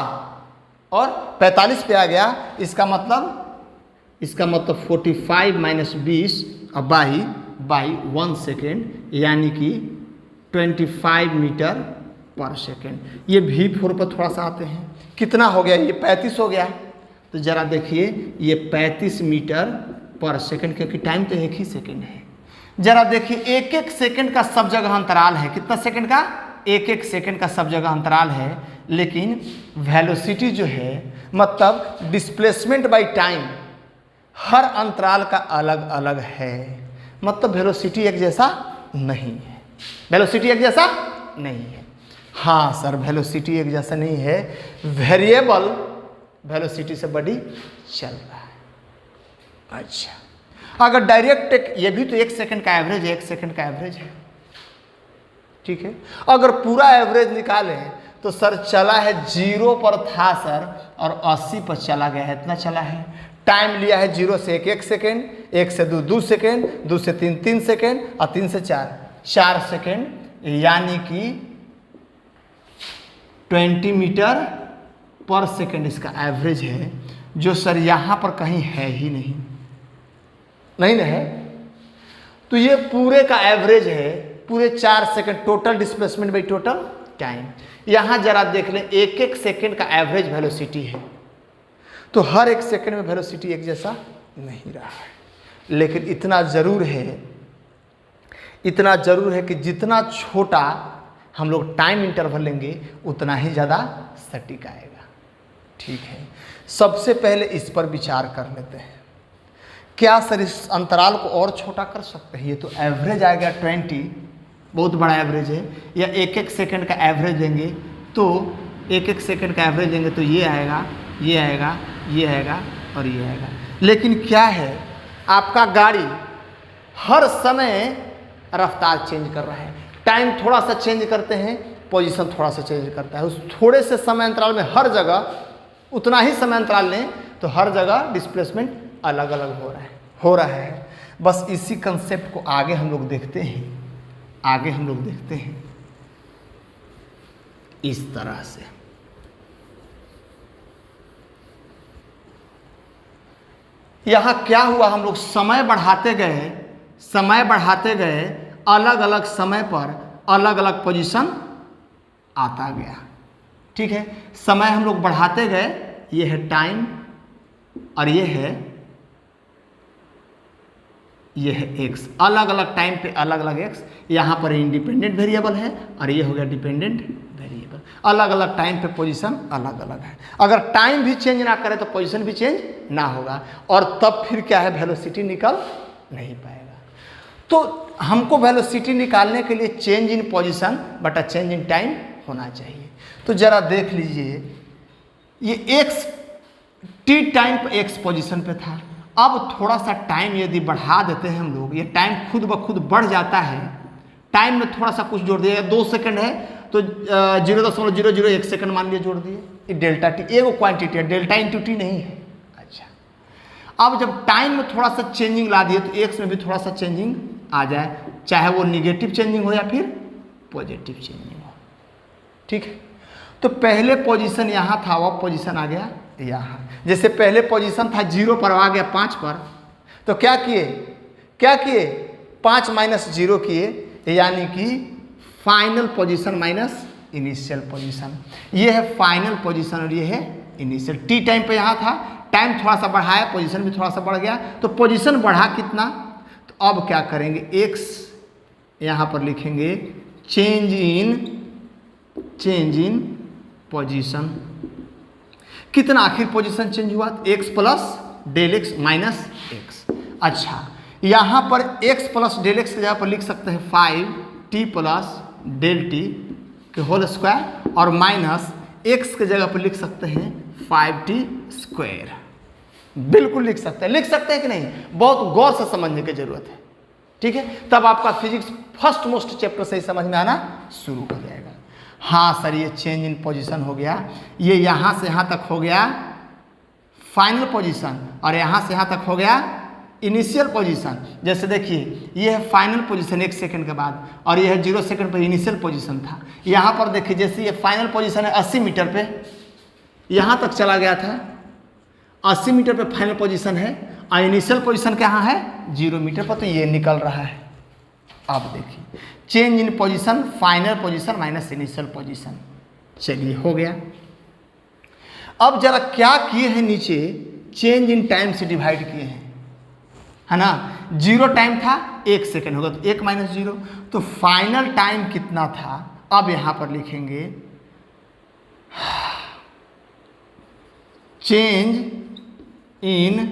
और 45 पे आ गया। इसका मतलब 45 माइनस 20 बाई 1 सेकेंड यानी कि 25 मीटर पर सेकेंड। ये V4 पर थोड़ा सा आते हैं, कितना हो गया, ये 35 हो गया। तो ज़रा देखिए ये 35 मीटर पर सेकेंड, क्योंकि टाइम तो एक ही सेकेंड है। जरा देखिए एक एक सेकेंड का सब जगह अंतराल है, कितना सेकेंड का, एक एक सेकेंड का सब जगह अंतराल है। लेकिन वेलोसिटी जो है मतलब डिस्प्लेसमेंट बाय टाइम हर अंतराल का अलग अलग है, मतलब वेलोसिटी एक जैसा नहीं है। वेलोसिटी एक जैसा नहीं है। हाँ सर, वेलोसिटी एक जैसा नहीं है, वेरिएबल वेलोसिटी से बड़ी चल रहा है। अच्छा, अगर डायरेक्ट ये भी तो 1 सेकंड का एवरेज है, 1 सेकंड का एवरेज है, ठीक है। अगर पूरा एवरेज निकालें तो सर चला है 0 पर था सर और 80 पर चला गया है, इतना चला है। टाइम लिया है 0 से 1 सेकेंड, 1 से 2 सेकेंड, 2 से 3 सेकेंड और 3 से 4 सेकेंड, यानी कि 20 मीटर पर सेकेंड इसका एवरेज है, जो सर यहाँ पर कहीं है ही नहीं ना है। तो ये पूरे का एवरेज है, पूरे 4 second total displacement by total time. यहाँ जरा देख लें, एक एक सेकेंड का एवरेज वेलोसिटी है, तो हर एक सेकेंड में वेलोसिटी एक जैसा नहीं रहा है। लेकिन इतना ज़रूर है कि जितना छोटा हम लोग टाइम इंटरवल लेंगे उतना ही ज़्यादा सटीक आएगा, ठीक है। सबसे पहले इस पर विचार कर लेते हैं, क्या सर इस अंतराल को और छोटा कर सकते हैं? ये तो एवरेज आ गया 20, बहुत बड़ा एवरेज है। या एक एक सेकंड का एवरेज देंगे तो एक एक सेकंड का एवरेज देंगे तो ये आएगा, ये आएगा, ये आएगा और ये आएगा। लेकिन क्या है, आपका गाड़ी हर समय रफ्तार चेंज कर रहा है, टाइम थोड़ा सा चेंज करते हैं, पोजीशन थोड़ा सा चेंज करता है। उस थोड़े से समय अंतराल में हर जगह उतना ही समय अंतराल लें तो हर जगह डिस्प्लेसमेंट अलग अलग हो रहा है। बस इसी कंसेप्ट को आगे हम लोग देखते हैं, इस तरह से। यहाँ क्या हुआ, हम लोग समय बढ़ाते गए, अलग अलग समय पर अलग अलग पोजीशन आता गया, ठीक है। समय हम लोग बढ़ाते गए, ये है टाइम और ये है एक्स, अलग अलग टाइम पे अलग अलग एक्स। यहाँ पर इंडिपेंडेंट वेरिएबल है और ये हो गया डिपेंडेंट वेरिएबल। अलग अलग टाइम पे पोजीशन अलग अलग है। अगर टाइम भी चेंज ना करे तो पोजीशन भी चेंज ना होगा, और तब फिर क्या है, वेलोसिटी निकल नहीं पाएगा। तो हमको वेलोसिटी निकालने के लिए चेंज इन पोजीशन बटा चेंज इन टाइम होना चाहिए। तो जरा देख लीजिए, ये एक्स टी टाइम पर एक्स पोजीशन पे था, अब थोड़ा सा टाइम यदि बढ़ा देते हैं हम लोग, ये टाइम खुद ब खुद बढ़ जाता है। टाइम में थोड़ा सा कुछ जोड़ दिया, 2 सेकंड है तो 0.001 सेकंड मान लिया जोड़ दिए। ये डेल्टा टी एगो क्वांटिटी है, डेल्टा इंटू टी नहीं है। अच्छा, अब जब टाइम में थोड़ा सा चेंजिंग ला दिए तो एक्स में भी थोड़ा सा चेंजिंग आ जाए, चाहे वो निगेटिव चेंजिंग हो या फिर पॉजिटिव चेंजिंग हो, ठीक है। तो पहले पोजीशन यहाँ था, वह पोजीशन आ गया यहाँ। जैसे पहले पोजीशन था 0 पर, आ गया 5 पर, तो क्या किए 5 माइनस 0 किए, यानी कि final position minus initial position. ये है फाइनल पोजीशन और ये है इनिशियल। टी टाइम पे यहाँ था, टाइम थोड़ा सा बढ़ाया, पोजीशन भी थोड़ा सा बढ़ गया, तो पोजीशन बढ़ा कितना, तो अब क्या करेंगे, एक्स यहाँ पर लिखेंगे चेंज इन पोजीशन। कितना आखिर पोजीशन चेंज हुआ, x plus del x minus x. अच्छा, यहाँ पर एक्स प्लस डेल एक्स की जगह पर लिख सकते हैं 5t प्लस डेल टी के होल स्क्वायर, और माइनस एक्स की जगह पर लिख सकते हैं 5t स्क्वायर। बिल्कुल लिख सकते हैं कि नहीं, बहुत गौर से समझने की जरूरत है, ठीक है। तब आपका फिजिक्स फर्स्ट मोस्ट चैप्टर से ही समझ में आना शुरू हो जाएगा। हाँ सर, ये चेंज इन पोजीशन हो गया, ये यहाँ से यहाँ तक हो गया फाइनल पोजीशन और यहाँ से यहाँ तक हो गया इनिशियल पोजीशन। जैसे देखिए ये है फाइनल पोजीशन 1 सेकंड के बाद और ये है 0 सेकंड पर इनिशियल पोजीशन था। यहाँ पर देखिए जैसे ये फाइनल पोजीशन है 80 मीटर पे, यहाँ तक चला गया था, 80 मीटर पे फाइनल पोजीशन है और इनिशियल पोजीशन कहाँ है 0 मीटर पर, तो ये निकल रहा है। अब देखिए change in position final position minus initial position, चलिए हो गया। अब जरा क्या किए हैं नीचे, चेंज इन टाइम से डिवाइड किए हैं, है ना। 0 टाइम था 1 सेकेंड होगा तो 1 माइनस 0, तो फाइनल टाइम कितना था। अब यहां पर लिखेंगे चेंज इन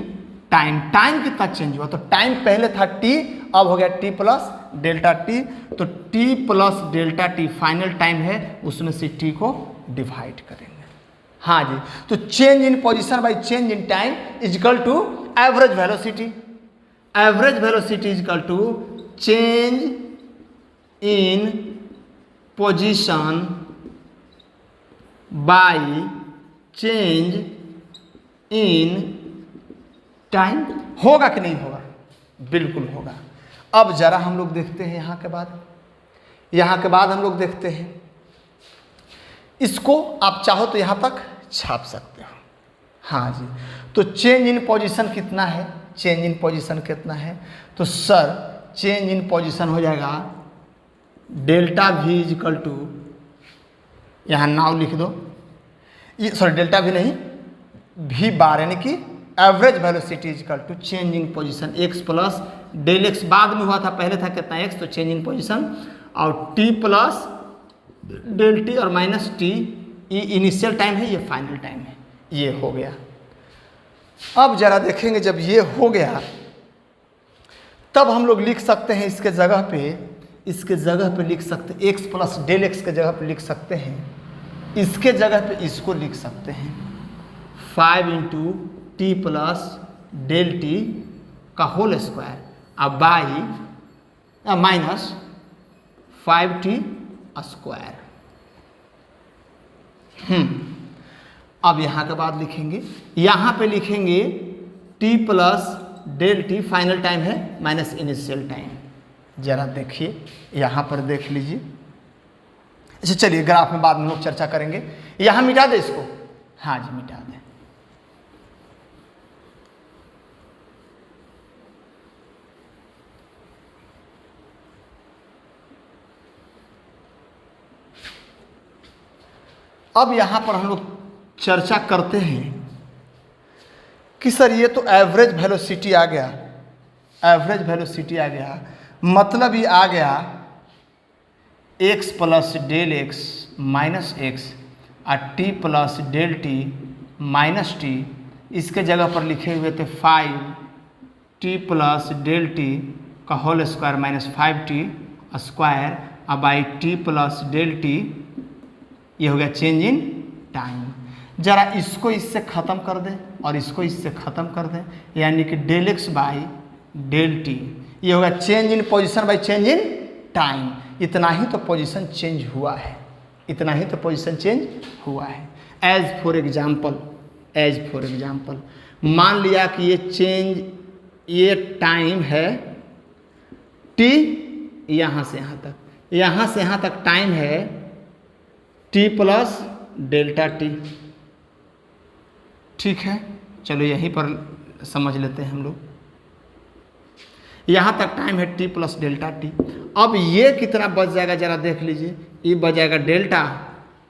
टाइम, टाइम कितना चेंज हुआ, तो टाइम पहले था t, अब हो गया t प्लस डेल्टा t, तो t plus delta t final time है, उसमें से t को डिवाइड करेंगे। हाँ जी, तो change in position by change in time is equal to average velocity, average velocity is equal to change in position by change in time. होगा कि नहीं होगा, बिल्कुल होगा। अब जरा हम लोग देखते हैं यहाँ के बाद हम लोग देखते हैं, इसको आप चाहो तो यहाँ तक छाप सकते हो। हाँ जी, तो चेंज इन पोजीशन कितना है, चेंज इन पोजीशन कितना है, तो सर चेंज इन पोजीशन हो जाएगा delta v is equal to, यहाँ नाउ लिख दो, ये सॉरी डेल्टा वी नहीं वी बार, यानी कि average velocity is equal to change in position x plus del x, बाद में हुआ था, पहले था कितना x, तो चेंज इन पोजीशन, और t प्लस डेल टी और माइनस टी, ये इनिशियल टाइम है, ये फाइनल टाइम है, ये हो गया। अब जरा देखेंगे जब ये हो गया तब हम लोग लिख सकते हैं इसके जगह पे लिख सकते हैं x प्लस डेल एक्स के जगह पे लिख सकते हैं, इसके जगह पे इसको लिख सकते हैं 5 into t plus del t का होल स्क्वायर, अब बाई माइनस 5t स्क्वायर। अब यहाँ के बाद लिखेंगे, यहाँ पे लिखेंगे t plus del t final time है माइनस इनिशियल टाइम। जरा देखिए यहाँ पर देख लीजिए, अच्छा चलिए ग्राफ में बाद में लोग चर्चा करेंगे। यहाँ मिटा दे इसको, हाँ जी मिटा दें। अब यहाँ पर हम लोग चर्चा करते हैं कि सर ये तो एवरेज वेलोसिटी आ गया, एवरेज वेलोसिटी आ गया, मतलब ये आ गया x plus del x minus x और t plus del t minus t, इसके जगह पर लिखे हुए थे 5t प्लस डेल टी का whole square minus 5t square, अब by t plus del t, ये हो गया चेंज इन टाइम। जरा इसको इससे ख़त्म कर दें और इसको इससे ख़त्म कर दें, यानी कि del x by del t, ये होगा change in position by change in time. इतना ही तो पोजीशन चेंज हुआ है, इतना ही तो पोजीशन चेंज हुआ है। एज फॉर एग्जाम्पल मान लिया कि ये चेंज, ये टाइम है टी, यहाँ से यहाँ तक, यहाँ से यहाँ तक टाइम है t प्लस डेल्टा टी, ठीक है। चलो यहीं पर समझ लेते हैं हम लोग, यहाँ तक टाइम है t प्लस डेल्टा टी। अब ये कितना बच जाएगा जरा देख लीजिए, ये बच जाएगा डेल्टा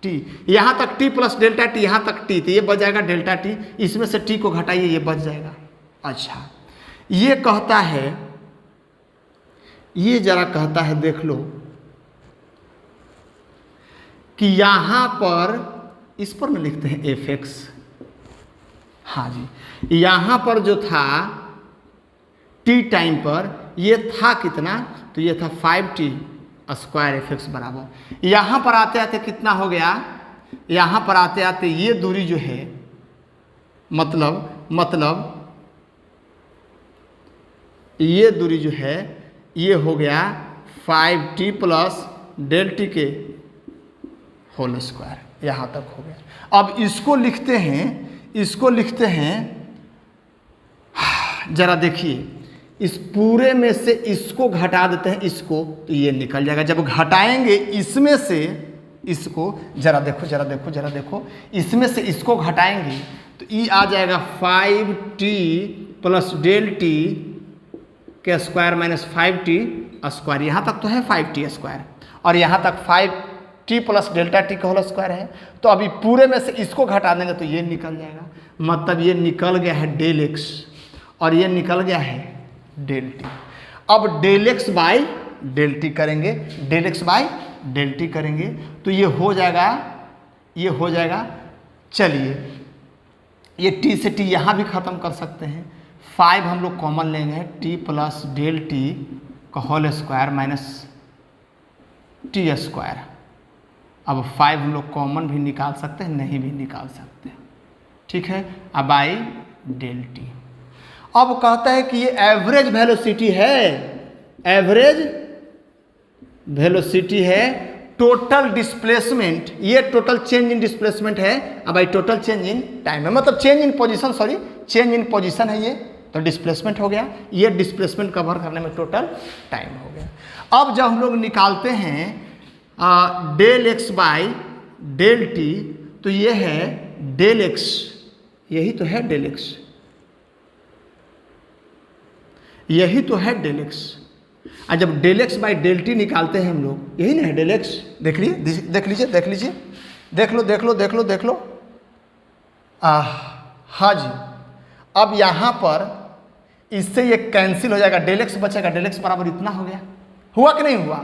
टी, यहाँ तक t प्लस डेल्टा टी, यहाँ तक t, तो ये बच जाएगा डेल्टा टी, इसमें से t को घटाइए ये बच जाएगा। अच्छा ये कहता है, ये जरा कहता है देख लो कि यहाँ पर, इस पर में लिखते हैं fx, हाँ जी, यहाँ पर जो था t टाइम पर ये था कितना, तो ये था 5t स्क्वायर fx बराबर, यहाँ पर आते आते कितना हो गया, यहाँ पर आते आते ये दूरी जो है, मतलब ये दूरी जो है ये हो गया 5t प्लस डेल टी के होल स्क्वायर। यहाँ तक हो गया। अब इसको लिखते हैं जरा देखिए, इस पूरे में से इसको घटा देते हैं इसको, तो ये निकल जाएगा। जब घटाएंगे इसमें से इसको, जरा देखो, इसमें से इसको घटाएंगे तो ये आ जाएगा 5t प्लस डेल टी के स्क्वायर माइनस 5t स्क्वायर। यहाँ तक तो है 5t स्क्वायर और यहाँ तक 5t प्लस डेल्टा टी का होल स्क्वायर है। तो अभी पूरे में से इसको घटा देंगे तो ये निकल जाएगा। मतलब ये निकल गया है डेल एक्स और ये निकल गया है डेल टी। अब del x by del t करेंगे, तो ये हो जाएगा, चलिए ये टी से टी यहाँ भी ख़त्म कर सकते हैं। 5 हम लोग कॉमन लेंगे, टी प्लस डेल टी का whole square minus t square. अब 5 हम लोग कॉमन भी निकाल सकते हैं, नहीं भी निकाल सकते, ठीक है। अब आई डेल टी। अब कहता है कि ये एवरेज वेलोसिटी है, टोटल डिस्प्लेसमेंट, ये टोटल चेंज इन डिस्प्लेसमेंट है। अब आई टोटल चेंज इन टाइम है, मतलब चेंज इन पोजीशन है ये, तो डिस्प्लेसमेंट हो गया। ये डिस्प्लेसमेंट कवर करने में टोटल टाइम हो गया। अब जब हम लोग निकालते हैं del x by del t, तो ये है डेल एक्स, यही तो है डेल एक्स, और जब del x by del t निकालते हैं हम लोग, यही ना है डेल एक्स। देख लीजिए, देख लो। हाँ जी, अब यहाँ पर इससे ये कैंसिल हो जाएगा, डेल एक्स बचेगा, डेल एक्स बराबर इतना हो गया, हुआ कि नहीं हुआ?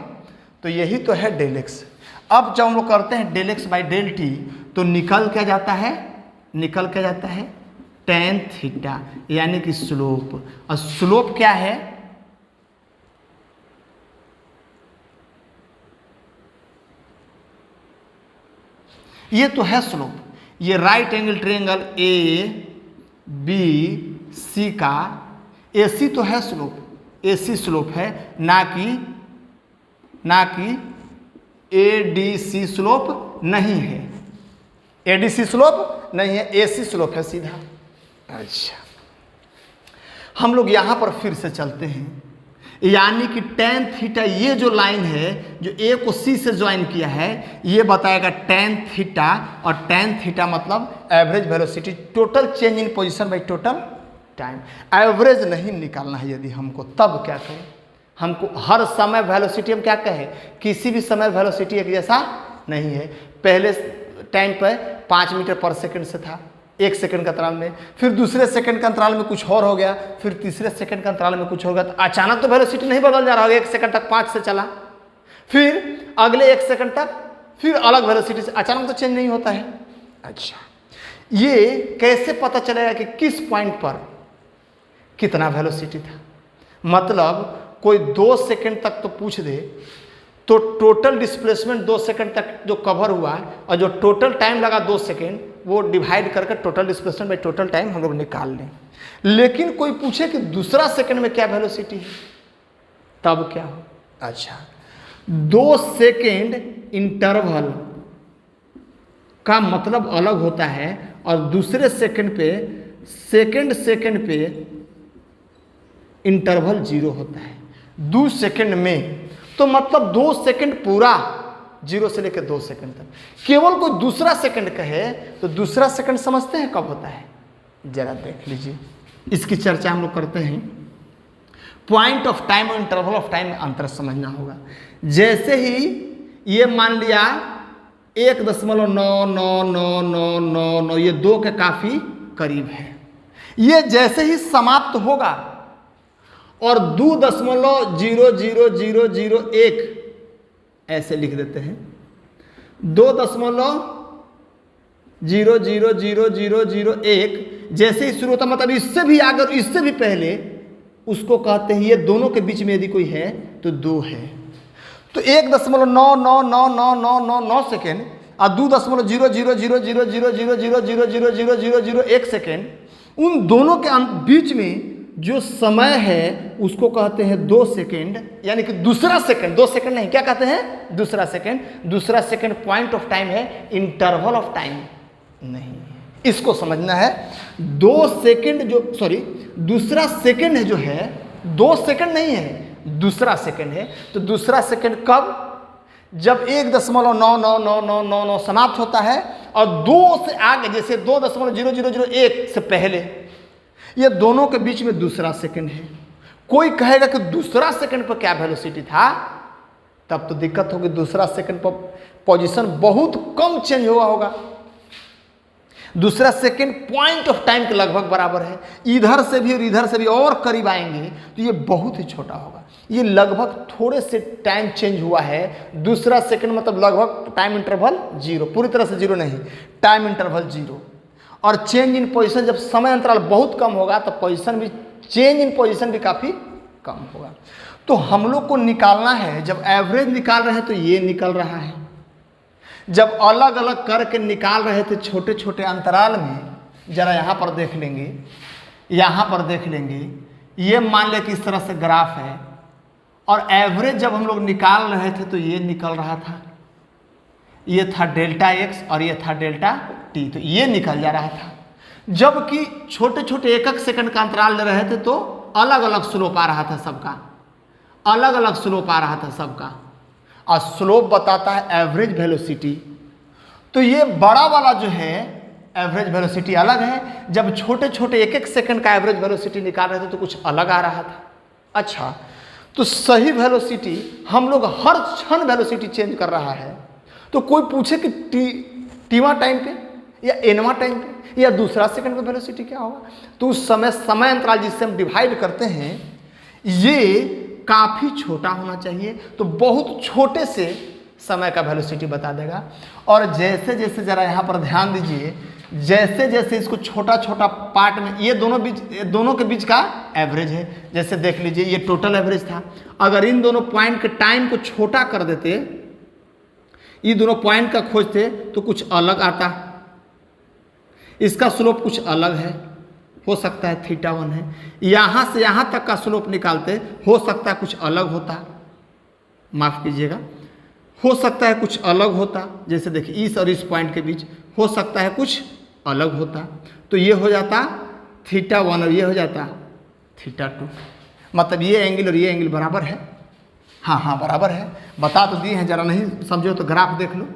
तो यही तो है डेल एक्स। अब जब हम लोग करते हैं del x by del t, तो निकल क्या जाता है टेन थीटा, यानी कि स्लोप। और स्लोप क्या है? ये तो है स्लोप, ये right angle triangle A B C का AC तो है स्लोप, AC स्लोप है, ना कि ADC स्लोप नहीं है, ADC स्लोप नहीं है, AC स्लोप है सीधा। अच्छा, हम लोग यहाँ पर फिर से चलते हैं, यानी कि टेन थीटा, ये जो लाइन है जो A को C से ज्वाइन किया है, ये बताएगा टेन थीटा, और टेन थीटा मतलब average velocity, total change in position by total time. Average नहीं निकालना है यदि हमको, तब क्या करें? हमको हर समय वेलोसिटी हम क्या कहें, किसी भी समय वेलोसिटी एक जैसा नहीं है। पहले टाइम पर 5 मीटर पर सेकंड से था 1 सेकंड का अंतराल में, फिर दूसरे सेकंड का अंतराल में कुछ और हो गया, फिर तीसरे सेकंड का अंतराल में कुछ हो गया। तो अचानक तो वेलोसिटी नहीं बदल जा रहा होगा, 1 सेकंड तक 5 से चला, फिर अगले 1 सेकंड तक फिर अलग वेलोसिटी से, अचानक तो चेंज नहीं होता है। अच्छा, ये कैसे पता चलेगा कि किस पॉइंट पर कितना वेलोसिटी था? मतलब कोई 2 सेकंड तक तो पूछ दे, तो टोटल डिस्प्लेसमेंट 2 सेकंड तक जो कवर हुआ है, और जो टोटल टाइम लगा 2 सेकंड, वो डिवाइड करके total displacement by total time हम लोग निकाल लें। लेकिन कोई पूछे कि दूसरा सेकंड में क्या वेलोसिटी है, तब क्या हो? अच्छा, 2 सेकंड इंटरवल का मतलब अलग होता है, और दूसरे सेकंड पे इंटरवल 0 होता है 2 सेकंड में। तो मतलब 2 सेकंड पूरा 0 से लेकर 2 सेकंड तक। केवल कोई दूसरा सेकंड कहे तो दूसरा सेकंड समझते हैं कब होता है? जरा देख लीजिए, इसकी चर्चा हम लोग करते हैं। पॉइंट ऑफ टाइम और इंटरवल ऑफ टाइम में अंतर समझना होगा। जैसे ही ये मान लिया 1.999999, ये 2 के काफी करीब है, ये जैसे ही समाप्त होगा और 2.00001 ऐसे लिख देते हैं, 2.0000001 जैसे ही शुरू होता, मतलब इससे भी आगे, इससे भी पहले, उसको कहते हैं, ये दोनों के बीच में यदि कोई है तो 2 है। तो 1.999999 सेकेंड और 2.0000000000001 सेकेंड, उन दोनों के बीच में जो समय है उसको कहते हैं 2 सेकेंड, यानी कि दूसरा सेकेंड, 2 सेकेंड नहीं, क्या कहते हैं, दूसरा सेकेंड। दूसरा सेकेंड पॉइंट ऑफ टाइम है, इंटरवल ऑफ टाइम नहीं, इसको समझना है। 2 सेकेंड जो, सॉरी, दूसरा सेकेंड है जो है 2 सेकेंड नहीं है, दूसरा सेकेंड है। तो दूसरा सेकेंड कब, जब 1.99999 समाप्त होता है और 2 से आगे, जैसे 2.0001 से पहले, ये दोनों के बीच में दूसरा सेकंड है। कोई कहेगा कि दूसरा सेकंड पर क्या वेलोसिटी था, तब तो दिक्कत होगी। दूसरा सेकंड पर पोजीशन बहुत कम चेंज हुआ होगा। दूसरा सेकंड पॉइंट ऑफ टाइम के लगभग बराबर है। इधर से भी और इधर से भी और करीब आएंगे तो ये बहुत ही छोटा होगा। ये लगभग थोड़े से टाइम चेंज हुआ है। दूसरा सेकंड मतलब लगभग टाइम इंटरवल 0, पूरी तरह से 0 नहीं, टाइम इंटरवल 0। और चेंज इन पोजीशन, जब समय अंतराल बहुत कम होगा तो पोजीशन भी, चेंज इन पोजीशन भी काफ़ी कम होगा। तो हम लोग को निकालना है, जब एवरेज निकाल रहे हैं तो ये निकल रहा है। जब अलग अलग करके निकाल रहे थे छोटे छोटे अंतराल में, जरा यहाँ पर देख लेंगे, यहाँ पर देख लेंगे, ये मान ले कि इस तरह से ग्राफ है और एवरेज जब हम लोग निकाल रहे थे तो ये निकल रहा था, ये था डेल्टा एक्स और ये था डेल्टा टी, तो ये निकल जा रहा था। जबकि छोटे छोटे एक सेकंड का अंतराल ले रहे थे तो अलग अलग स्लोप आ रहा था सबका, अलग अलग स्लोप आ रहा था सबका। और स्लोप बताता है एवरेज वेलोसिटी। तो ये बड़ा वाला जो है एवरेज वेलोसिटी अलग है, जब छोटे छोटे एक सेकंड का एवरेज वेलोसिटी निकाल रहे थे तो कुछ अलग आ रहा था। अच्छा, तो सही वेलोसिटी, हम लोग हर क्षण वेलोसिटी चेंज कर रहा है। तो कोई पूछे कि टीवा टाइम पे या एनवा टाइम पे या दूसरा सेकंड पे वेलोसिटी क्या होगा, तो उस समय अंतराल जिससे हम डिवाइड करते हैं ये काफ़ी छोटा होना चाहिए। तो बहुत छोटे से समय का वेलोसिटी बता देगा। और जैसे जैसे ज़रा यहाँ पर ध्यान दीजिए, जैसे जैसे इसको छोटा छोटा पार्ट में, ये दोनों के बीच का एवरेज है। जैसे देख लीजिए, ये टोटल एवरेज था। अगर इन दोनों पॉइंट के टाइम को छोटा कर देते, ये दोनों पॉइंट का खोजते तो कुछ अलग आता। इसका स्लोप कुछ अलग है, हो सकता है θ1 है। यहाँ से यहाँ तक का स्लोप निकालते, हो सकता है कुछ अलग होता, माफ़ कीजिएगा, हो सकता है कुछ अलग होता। जैसे देखिए इस और इस पॉइंट के बीच हो सकता है कुछ अलग होता, तो ये हो जाता θ1 और ये हो जाता θ2। मतलब ये एंगल और ये एंगल बराबर है। हाँ बराबर है, बता तो दिए हैं, जरा नहीं समझो तो ग्राफ देख लो।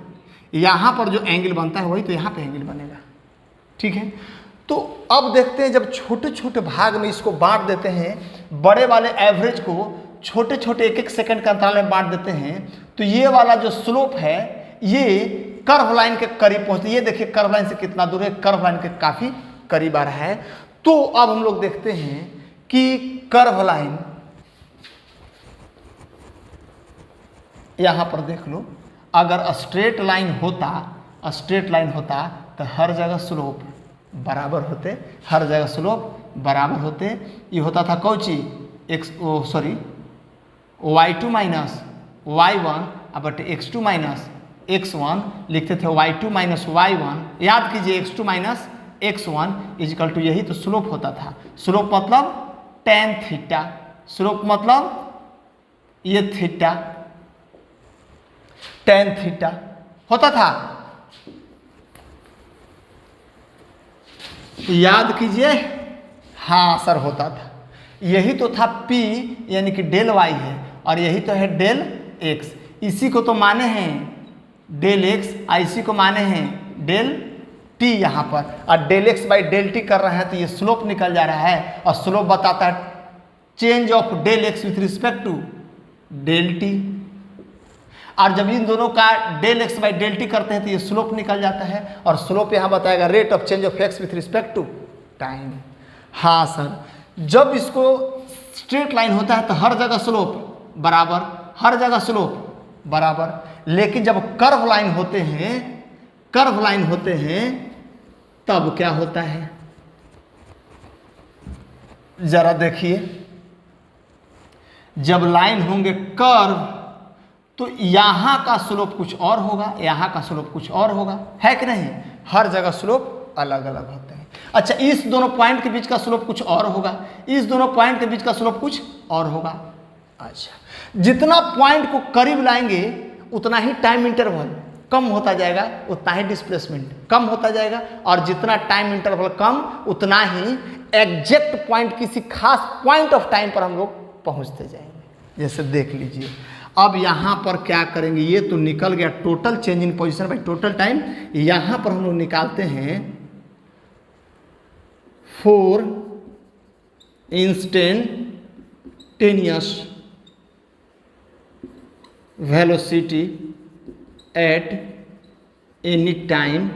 यहाँ पर जो एंगल बनता है वही तो यहाँ पे एंगल बनेगा, ठीक है। तो अब देखते हैं, जब छोटे छोटे भाग में इसको बांट देते हैं, बड़े वाले एवरेज को छोटे छोटे एक सेकंड का अंतराल में बांट देते हैं, तो ये वाला जो स्लोप है ये कर्व लाइन के करीब पहुँचते। ये देखिए कर्व लाइन से कितना दूर है, कर्व लाइन के काफ़ी करीब आ रहा है। तो अब हम लोग देखते हैं कि कर्व लाइन, यहाँ पर देख लो, अगर स्ट्रेट लाइन होता तो हर जगह स्लोप बराबर होते, हर जगह स्लोप बराबर होते। ये होता था कौची, y2 माइनस y1 बटे x2 माइनस x1, लिखते थे y2 माइनस y1। याद कीजिए x2 minus x1 is equal to, यही तो स्लोप होता था। स्लोप मतलब tan थीटा, स्लोप मतलब ये थीटा, tan थीटा होता था। याद कीजिए, हाँ सर होता था। यही तो था P, यानी कि डेल y है, और यही तो है डेल x। इसी को तो माने हैं डेल x, इसी को माने हैं डेल t यहाँ पर। और del x by del t कर रहे हैं तो ये स्लोप निकल जा रहा है, और स्लोप बताता है change of del x with respect to del t। और जब इन दोनों का del x by del t करते हैं तो ये स्लोप निकल जाता है, और स्लोप यहाँ बताएगा rate of change of x with respect to time. हाँ सर, जब इसको स्ट्रेट लाइन होता है तो हर जगह स्लोप बराबर, हर जगह स्लोप बराबर। लेकिन जब कर्व लाइन होते हैं तब क्या होता है, जरा देखिए। जब लाइन होंगे कर्व तो यहाँ का स्लोप कुछ और होगा, यहाँ का स्लोप कुछ और होगा, है कि नहीं। हर जगह स्लोप अलग अलग होते हैं। अच्छा, इस दोनों पॉइंट के बीच का स्लोप कुछ और होगा, इस दोनों पॉइंट के बीच का स्लोप कुछ और होगा। अच्छा, जितना पॉइंट को करीब लाएंगे उतना ही टाइम इंटरवल कम होता जाएगा, उतना ही डिस्प्लेसमेंट कम होता जाएगा, और जितना टाइम इंटरवल कम उतना ही एग्जैक्ट पॉइंट, किसी खास पॉइंट ऑफ टाइम पर हम लोग पहुंचते जाएंगे। जैसे देख लीजिए, अब यहाँ पर क्या करेंगे, ये तो निकल गया total change in position by total time. यहाँ पर हम लोग निकालते हैं 4 instantaneous velocity at any time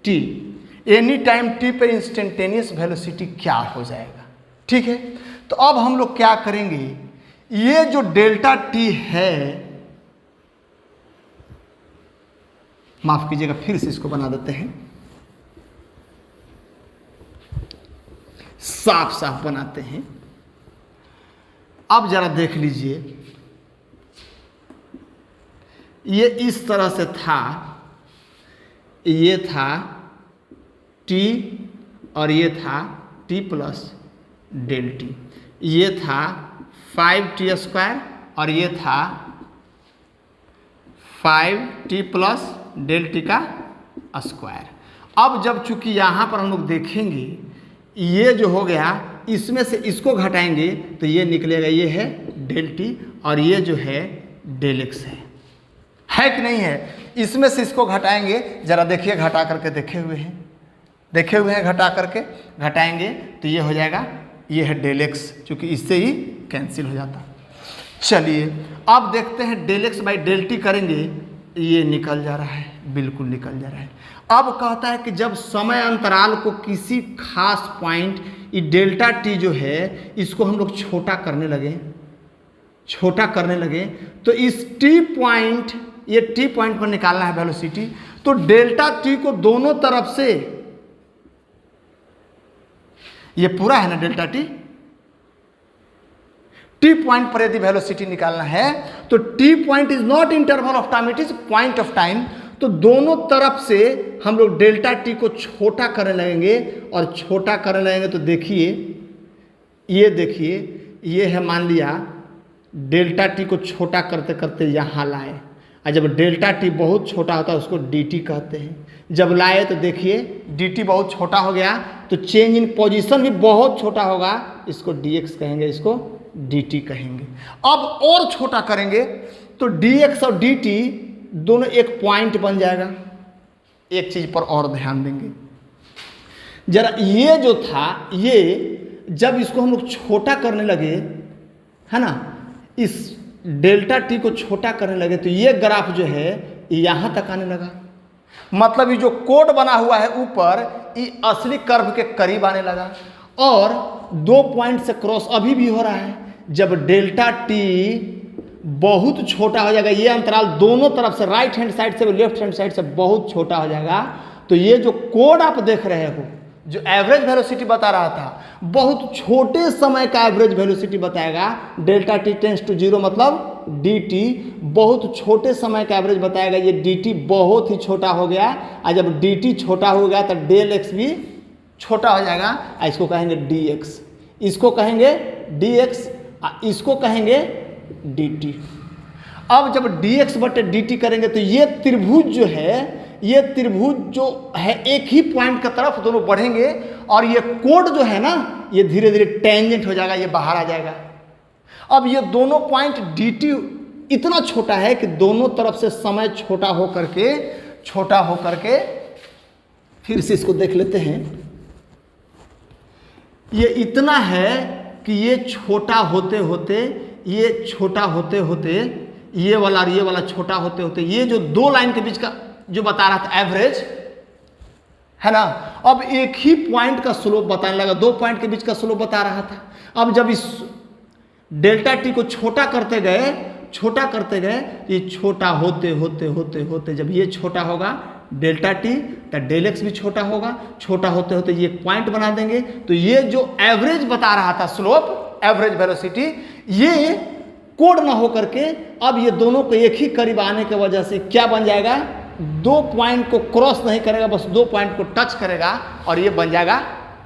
T. Any time T पे इंस्टेंटेनियस वेलोसिटी क्या हो जाएगा, ठीक है। तो अब हम लोग क्या करेंगे, ये जो डेल्टा टी है, माफ कीजिएगा फिर से इसको बना देते हैं, साफ साफ बनाते हैं। अब जरा देख लीजिए, ये इस तरह से था, ये था t और ये था t प्लस डेल टी, ये था 5t स्क्वायर और ये था 5t प्लस डेल टी का स्क्वायर। अब जब चूंकि यहाँ पर हम लोग देखेंगे, ये जो हो गया, इसमें से इसको घटाएंगे तो ये निकलेगा, ये है डेल टी और ये जो है डेल एक्स है कि नहीं है। इसमें से इसको घटाएंगे, जरा देखिए, घटा करके देखे हुए हैं, घटा करके घटाएंगे तो ये हो जाएगा, ये है डेल एक्स, चूँकि इससे ही कैंसिल हो जाता। चलिए अब देखते हैं del x by del t करेंगे, ये निकल जा रहा है, बिल्कुल निकल जा रहा है। अब कहता है कि जब समय अंतराल को किसी खास पॉइंट, ये डेल्टा टी जो है इसको हम लोग छोटा करने लगे, तो इस टी पॉइंट, ये टी पॉइंट पर निकालना है वेलोसिटी, तो डेल्टा टी को दोनों तरफ से, ये पूरा है ना डेल्टा टी, टी पॉइंट पर यदि वेलोसिटी निकालना है तो T point is not interval of time, it is point of time. तो दोनों तरफ से हम लोग डेल्टा टी को छोटा करने लगेंगे, और छोटा करने लगेंगे तो देखिए, ये देखिए, ये है, मान लिया डेल्टा टी को छोटा करते करते यहाँ लाए, और जब डेल्टा टी बहुत छोटा होता है उसको डी टी कहते हैं। जब लाए तो देखिए डी टी बहुत छोटा हो गया, तो चेंज इन पोजीशन भी बहुत छोटा होगा, इसको डी एक्स कहेंगे, इसको डी टी कहेंगे। अब और छोटा करेंगे तो डी एक्स और डी टी दोनों एक पॉइंट बन जाएगा। एक चीज़ पर और ध्यान देंगे जरा, ये जो था, ये जब इसको हम लोग छोटा करने लगे, है ना, इस डेल्टा टी को छोटा करने लगे तो ये ग्राफ जो है यहाँ तक आने लगा, मतलब ये जो कोड बना हुआ है ऊपर, ये असली कर्व के करीब आने लगा, और 2 पॉइंट से क्रॉस अभी भी हो रहा है। जब डेल्टा टी बहुत छोटा हो जाएगा, ये अंतराल दोनों तरफ से, राइट हैंड साइड से लेफ्ट हैंड साइड से बहुत छोटा हो जाएगा, तो ये जो कोड आप देख रहे हो, जो एवरेज वेलोसिटी बता रहा था, बहुत छोटे समय का एवरेज वेलोसिटी बताएगा। डेल्टा टी टेंस टू 0 मतलब डी टी बहुत छोटे समय का एवरेज बताएगा। ये डी टी बहुत ही छोटा हो गया, और जब डी टी छोटा हो गया तो डेल एक्स भी छोटा हो जाएगा, इसको कहेंगे डी एक्स, इसको कहेंगे डी एक्स, इसको कहेंगे डी टी। अब जब डी एक्स बटे डी टी करेंगे तो ये त्रिभुज जो है, ये त्रिभुज जो है एक ही पॉइंट की तरफ दोनों बढ़ेंगे, और ये कोड जो है ना, ये धीरे धीरे टेंजेंट हो जाएगा, ये बाहर आ जाएगा। अब ये दोनों पॉइंट डी टी इतना छोटा है कि दोनों तरफ से समय छोटा हो करके फिर से इसको देख लेते हैं। ये इतना है कि ये छोटा होते होते, ये छोटा होते होते, ये वाला और ये वाला छोटा होते होते, ये जो 2 लाइन के बीच का जो बता रहा था एवरेज, है ना, अब एक ही पॉइंट का स्लोप बताने लगा, 2 पॉइंट के बीच का स्लोप बता रहा था। अब जब इस डेल्टा टी को छोटा करते गए, ये छोटा होते होते जब ये छोटा होगा डेल्टा टी, तो डेल एक्स भी छोटा होगा, छोटा होते होते ये पॉइंट बना देंगे, तो ये जो एवरेज बता रहा था स्लोप, एवरेज वेलोसिटी, ये कोड ना हो करके अब ये दोनों को एक ही करीब आने की वजह से क्या बन जाएगा, दो पॉइंट को क्रॉस नहीं करेगा, बस दो पॉइंट को टच करेगा और ये बन जाएगा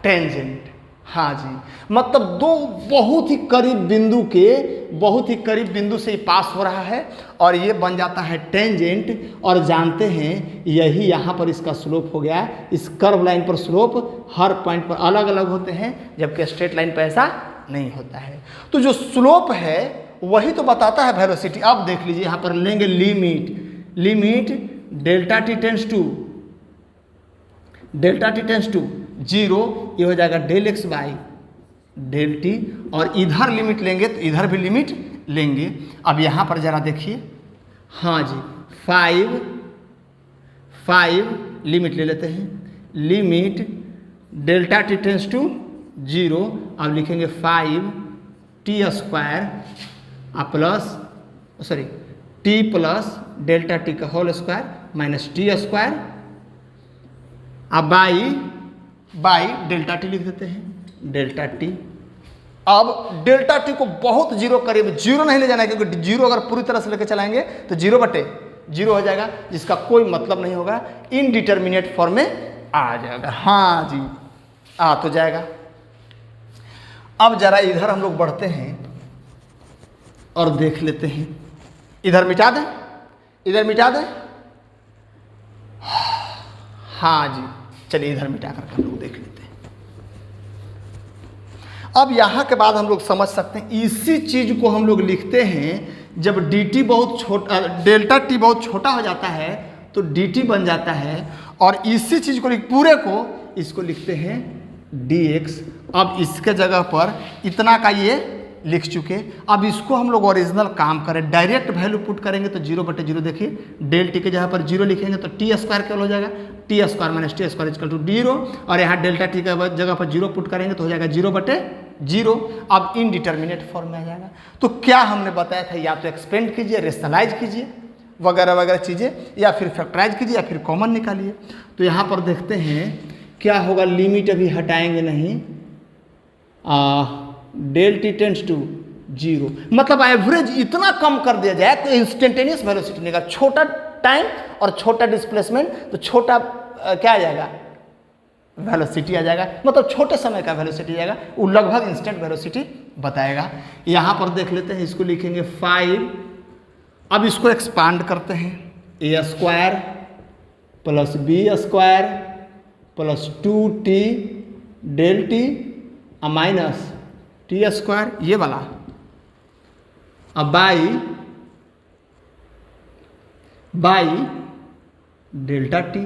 टेंजेंट। हाँ जी, मतलब दो बहुत ही करीब बिंदु से पास हो रहा है और ये बन जाता है टेंजेंट। और जानते हैं यही यहाँ पर इसका स्लोप हो गया। इस कर्व लाइन पर स्लोप हर पॉइंट पर अलग अलग होते हैं, जबकि स्ट्रेट लाइन पर ऐसा नहीं होता है। तो जो स्लोप है वही तो बताता है वेलोसिटी। अब देख लीजिए, यहाँ पर लेंगे limit delta t tends to 0, ये हो जाएगा del x by del t. और इधर लिमिट लेंगे तो इधर भी लिमिट लेंगे। अब यहाँ पर जरा देखिए, हाँ जी, 5 लिमिट ले लेते हैं, limit delta t tends to 0। अब लिखेंगे 5 t square plus t plus delta t का whole square minus t square, अब बाई डेल्टा टी लिख देते हैं, डेल्टा टी। अब डेल्टा टी को बहुत जीरो करीब, जीरो नहीं ले जाना है, क्योंकि जीरो अगर पूरी तरह से लेकर चलाएंगे तो 0/0 हो जाएगा, जिसका कोई मतलब नहीं होगा, इनडिटर्मिनेट फॉर्म में आ जाएगा। हाँ जी, आ तो जाएगा। अब जरा इधर हम लोग बढ़ते हैं और देख लेते हैं। इधर मिटा दें। हाँ जी, चलिए इधर मिटा करके हम लोग देख लेते हैं। अब यहाँ के बाद हम लोग समझ सकते हैं, इसी चीज को हम लोग लिखते हैं जब dt बहुत छोटा, डेल्टा टी बहुत छोटा हो जाता है तो dt बन जाता है। और इसी चीज को पूरे को इसको लिखते हैं dx। अब इसके जगह पर इतना का ये लिख चुके। अब इसको हम लोग ओरिजिनल काम करें, डायरेक्ट वैल्यू पुट करेंगे तो 0/0। देखिए डेल टी के जगह पर 0 लिखेंगे तो टी स्क्वायर केवल हो जाएगा, t square minus t square equal to 0। और यहाँ डेल्टा टी के जगह पर 0 पुट करेंगे तो हो जाएगा 0/0। अब इनडिटर्मिनेट फॉर्म में आ जाएगा। तो क्या हमने बताया था, या तो एक्सपेंड कीजिए, रेशनलाइज कीजिए, वगैरह चीज़ें, या फिर फैक्टराइज कीजिए, या फिर कॉमन निकालिए। तो यहाँ पर देखते हैं क्या होगा। लिमिट अभी हटाएंगे नहीं, डेल टी टेंस टू 0, मतलब एवरेज इतना कम कर दिया जाए तो इंस्टेंटेनियस वेलोसिटी निकलेगा। छोटा टाइम और छोटा डिस्प्लेसमेंट, तो छोटा क्या आ जाएगा, वेलोसिटी आ जाएगा, मतलब छोटे समय का वेलोसिटी आ जाएगा, वो लगभग इंस्टेंट वेलोसिटी बताएगा। यहाँ पर देख लेते हैं, इसको लिखेंगे 5। अब इसको एक्सपांड करते हैं, a square plus b square plus 2t del t minus t square, ये वाला। अब बाई डेल्टा टी,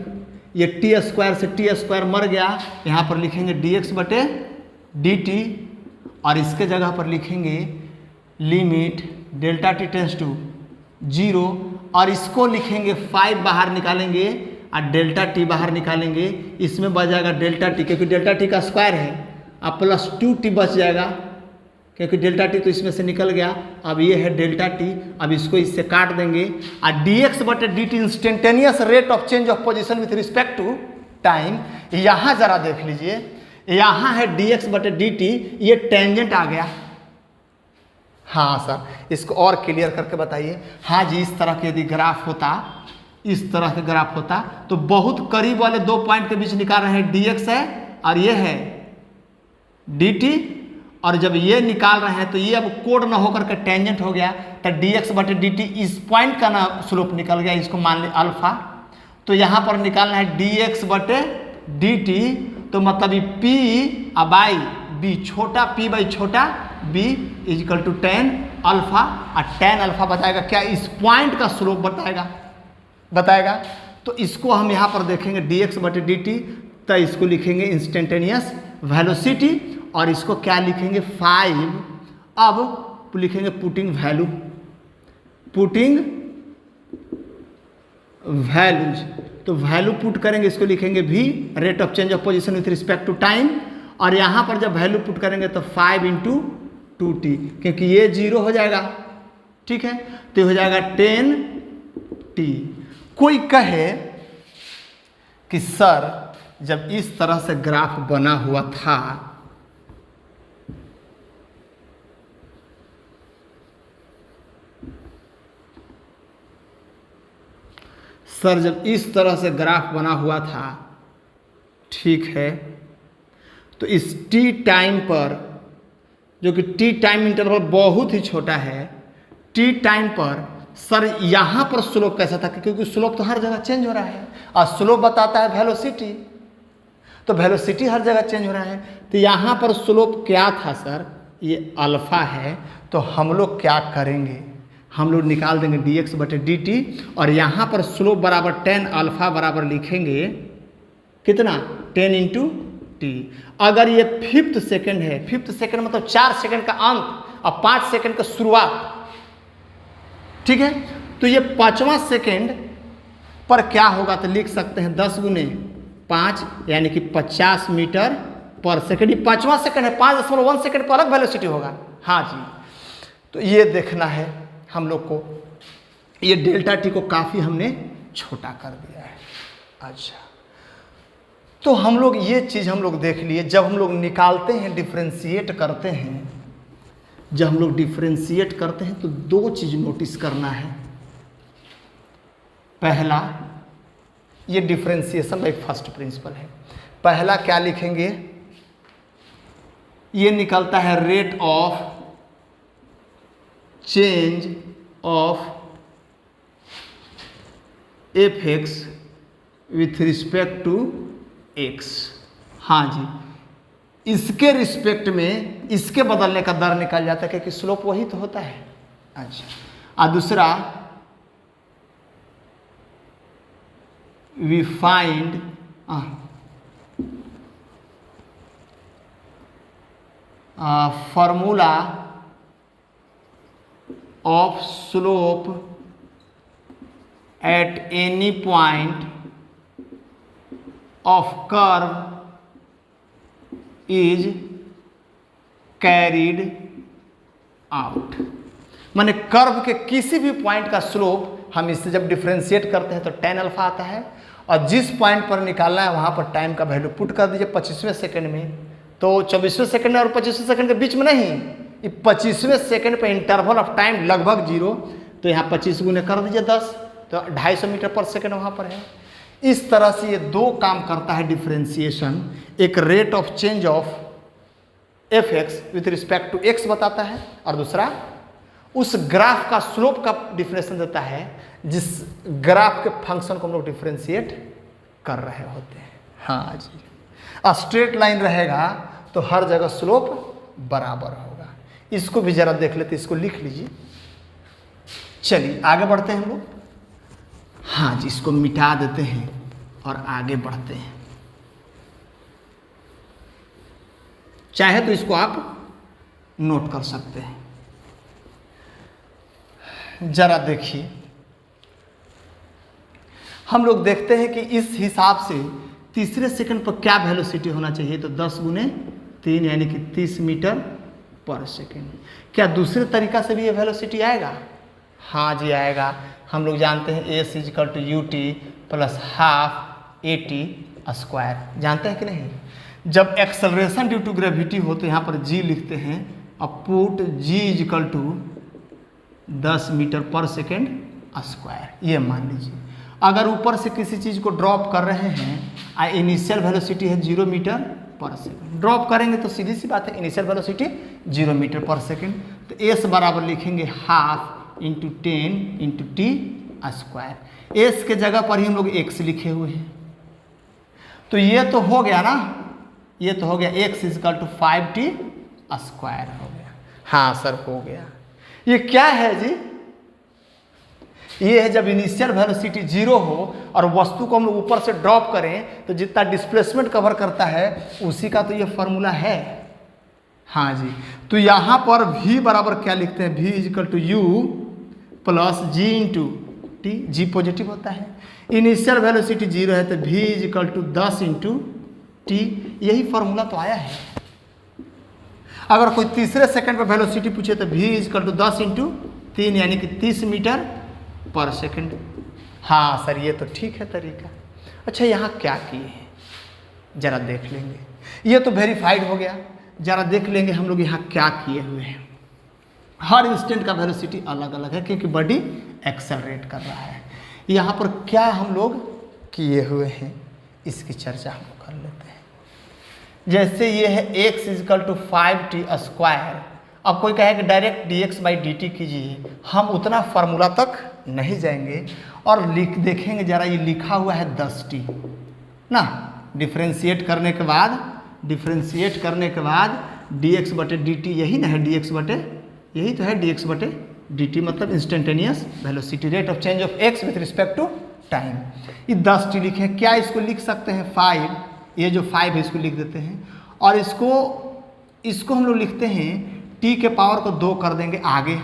ये टी स्क्वायर से टी स्क्वायर मर गया, यहाँ पर लिखेंगे dx/dt। और इसके जगह पर लिखेंगे limit delta t tends to 0। और इसको लिखेंगे 5 बाहर निकालेंगे और डेल्टा टी बाहर निकालेंगे, इसमें बच जाएगा डेल्टा टी, क्योंकि डेल्टा टी का स्क्वायर है, अब प्लस 2t बच जाएगा, क्योंकि डेल्टा टी तो इसमें से निकल गया। अब ये है डेल्टा टी, अब इसको इससे काट देंगे। और dx/dt instantaneous rate of change of position with respect to time. यहाँ जरा देख लीजिए, यहाँ है dx/dt, ये टेंजेंट आ गया। हाँ सर, इसको और क्लियर करके बताइए। हाँ जी, इस तरह के यदि ग्राफ होता, इस तरह के ग्राफ होता तो बहुत करीब वाले दो पॉइंट के बीच निकाल रहे हैं, dx है और ये है dt। और जब ये निकाल रहे हैं तो ये अब कोड ना होकर के टेंजेंट हो गया, तो dx/dt इस पॉइंट का ना स्लोप निकल गया, इसको मान ले अल्फा। तो यहाँ पर निकालना है dx/dt, तो मतलब ये p बाई b, छोटा p बाई छोटा b equal to tan alpha. और tan अल्फा बताएगा क्या, इस पॉइंट का स्लोप बताएगा। तो इसको हम यहाँ पर देखेंगे dx/dt, तो इसको लिखेंगे इंस्टेंटेनियस वेलोसिटी, और इसको क्या लिखेंगे 5। अब लिखेंगे पुटिंग वैल्यूज, तो वैल्यू पुट करेंगे, इसको लिखेंगे v, rate of change of position with respect to time. और यहाँ पर जब वैल्यू पुट करेंगे तो 5 × 2t, क्योंकि ये 0 हो जाएगा, ठीक है, तो हो जाएगा 10t। कोई कहे कि सर जब इस तरह से ग्राफ बना हुआ था सर जब इस तरह से ग्राफ बना हुआ था, ठीक है, तो इस टी टाइम पर, जो कि टी टाइम इंटरवल बहुत ही छोटा है, टी टाइम पर सर यहाँ पर स्लोप कैसा था, क्योंकि स्लोप तो हर जगह चेंज हो रहा है और स्लोप बताता है वेलोसिटी, तो वेलोसिटी हर जगह चेंज हो रहा है। तो यहाँ पर स्लोप क्या था सर, ये अल्फा है, तो हम लोग क्या करेंगे, हम लोग निकाल देंगे dx बटे dt और यहाँ पर स्लोप बराबर tan अल्फा बराबर लिखेंगे कितना, 10 इंटू टी। अगर ये 5th सेकेंड है, 5th सेकेंड मतलब 4 सेकेंड का अंत और 5 सेकेंड का शुरुआत, ठीक है, तो ये 5वां सेकेंड पर क्या होगा, तो लिख सकते हैं 10 गुने 5 यानी कि 50 मीटर पर सेकेंड। ये 5वां सेकेंड है, 5.1 सेकेंड पर अलग वेलोसिटी होगा। हाँ जी, तो ये देखना है हम लोग को, ये डेल्टा टी को काफ़ी हमने छोटा कर दिया है। अच्छा, तो हम लोग ये चीज़ हम लोग देख लिए। जब हम लोग निकालते हैं, डिफ्रेंशिएट करते हैं, जब हम लोग डिफ्रेंशिएट करते हैं तो दो चीज़ नोटिस करना है। पहला, ये डिफ्रेंशिएशन बाय फर्स्ट प्रिंसिपल है। पहला क्या लिखेंगे, ये निकलता है rate of change of f x with respect to x. हाँ जी, इसके रिस्पेक्ट में इसके बदलने का दर निकल जाता है, क्योंकि स्लोप वही तो होता है। अच्छा, और दूसरा, we find formula of slope at any point of curve is carried out। माने कर्व के किसी भी पॉइंट का स्लोप हम इससे जब डिफ्रेंशिएट करते हैं तो tan अल्फा आता है, और जिस पॉइंट पर निकालना है वहाँ पर टाइम का वैल्यू पुट कर दीजिए 25वें सेकंड में। तो 24वें सेकंड और 25वें सेकंड के बीच में नहीं, 25वें सेकंड पे इंटरवल ऑफ टाइम लगभग 0, तो यहाँ 25 गुने कर दीजिए 10, तो 250 मीटर पर सेकंड वहाँ पर है। इस तरह से ये दो काम करता है डिफ्रेंशिएशन। एक rate of change of f x with respect to x बताता है, और दूसरा उस ग्राफ का स्लोप का डिफरेंशिएशन देता है, जिस ग्राफ के फंक्शन को हम लोग डिफ्रेंशिएट कर रहे होते हैं। हाँ जी, स्ट्रेट लाइन रहेगा तो हर जगह स्लोप बराबर होगा। इसको भी जरा देख लेते, इसको लिख लीजिए। चलिए आगे बढ़ते हैं हम लोग। हाँ जी, इसको मिटा देते हैं और आगे बढ़ते हैं। चाहे तो इसको आप नोट कर सकते हैं। जरा देखिए, हम लोग देखते हैं कि इस हिसाब से तीसरे सेकंड पर क्या वेलोसिटी होना चाहिए, तो 10 गुने 3 यानी कि 30 मीटर पर सेकेंड। क्या दूसरे तरीका से भी ये वेलोसिटी आएगा? हाँ जी आएगा। हम लोग जानते हैं s equal to u t plus half a t square, जानते हैं कि नहीं? जब एक्सेलरेशन ड्यू टू ग्रेविटी हो तो यहाँ पर जी लिखते हैं, अब put g equal to 10 metre per second square. ये मान लीजिए अगर ऊपर से किसी चीज़ को ड्रॉप कर रहे हैं, इनिशियल वेलोसिटी है 0 मीटर पर सेकेंड, ड्रॉप करेंगे तो सीधी सी बात है initial velocity 0 metre per second, तो एस बराबर लिखेंगे half into 10 into T square. S के जगह पर ही हम लोग एक्स लिखे हुए हैं, तो ये तो हो गया ना, ये तो हो गया x is equal to 5t square हो गया। हाँ सर हो गया। ये क्या है जी? ये है जब इनिशियल वेलोसिटी 0 हो और वस्तु को हम लोग ऊपर से ड्रॉप करें तो जितना डिस्प्लेसमेंट कवर करता है उसी का तो ये फॉर्मूला है। हाँ जी, तो यहाँ पर v बराबर क्या लिखते हैं, v equal to u plus g into t, g positive होता है। इनिशियल वेलोसिटी 0 है तो v equal to 10 into t, यही फॉर्मूला तो आया है। अगर कोई तीसरे सेकंड पर वेलोसिटी पूछे तो v इजकल टू 10 इंटू 3 यानी कि 30 मीटर पर सेकंड। हाँ सर ये तो ठीक है तरीका। अच्छा यहाँ क्या किए हैं जरा देख लेंगे, ये तो वेरीफाइड हो गया, जरा देख लेंगे हम लोग यहाँ क्या किए हुए हैं। हर इंस्टेंट का वेलोसिटी अलग अलग है क्योंकि बॉडी एक्सेलरेट कर रहा है। यहाँ पर क्या हम लोग किए हुए हैं इसकी चर्चा हम लोग कर लेते हैं। जैसे ये है x is equal to 5t square. अब कोई कहे कि डायरेक्ट dx/dt कीजिए, हम उतना फार्मूला तक नहीं जाएंगे और देखेंगे जरा ये लिखा हुआ है 10t ना। डिफ्रेंशिएट करने के बाद dx/dt यही ना है, यही तो है dx/dt मतलब instantaneous velocity, rate of change of x with respect to time. ये 10t लिखे हैं, क्या इसको लिख सकते हैं 5, ये जो 5 है इसको लिख देते हैं और इसको हम लोग लिखते हैं t के पावर को 2 कर देंगे आगे,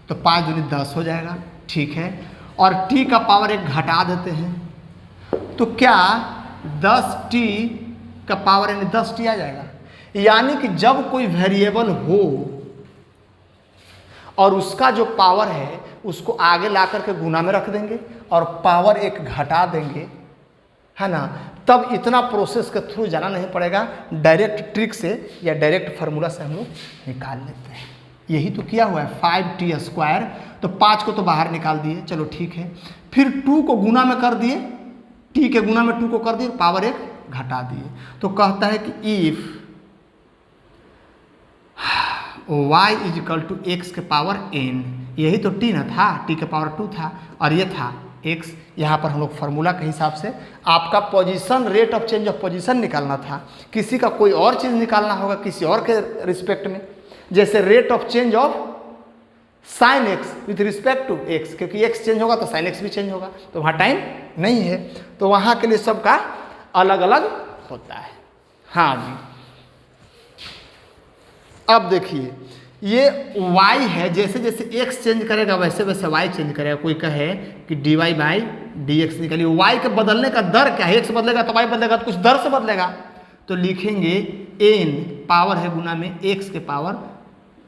तो 5 दूनी 10 हो जाएगा, ठीक है। और t का पावर 1 घटा देते हैं, तो क्या 10t का पावर यानी 10t आ जाएगा। यानी कि जब कोई वेरिएबल हो और उसका जो पावर है उसको आगे ला करके गुना में रख देंगे और पावर 1 घटा देंगे, है ना, तब इतना प्रोसेस के थ्रू जाना नहीं पड़ेगा, डायरेक्ट ट्रिक से या डायरेक्ट फार्मूला से हम लोग निकाल लेते हैं। यही तो किया हुआ है 5t स्क्वायर, तो 5 को तो बाहर निकाल दिए, चलो ठीक है। फिर 2 को गुना में कर दिए, t के गुना में 2 को कर दिए, पावर 1 घटा दिए, तो कहता है कि if y equal to x के पावर n, यही तो t ना था, t के पावर 2 था और ये था x। यहाँ पर हम लोग फार्मूला के हिसाब से आपका position, rate of change of position निकालना था, किसी का कोई और चीज़ निकालना होगा किसी और के रिस्पेक्ट में, जैसे rate of change of sine x with respect to x, क्योंकि x चेंज होगा तो साइन x भी चेंज होगा, तो वहाँ टाइम नहीं है, तो वहाँ के लिए सबका अलग अलग होता है। हाँ जी, अब देखिए ये y है, जैसे जैसे x चेंज करेगा वैसे वैसे y चेंज करेगा। कोई कहे कि dy/dx निकलिए, y के बदलने का दर क्या है, x बदलेगा तो y बदलेगा, तो कुछ दर से बदलेगा, तो लिखेंगे n पावर है गुना में x के पावर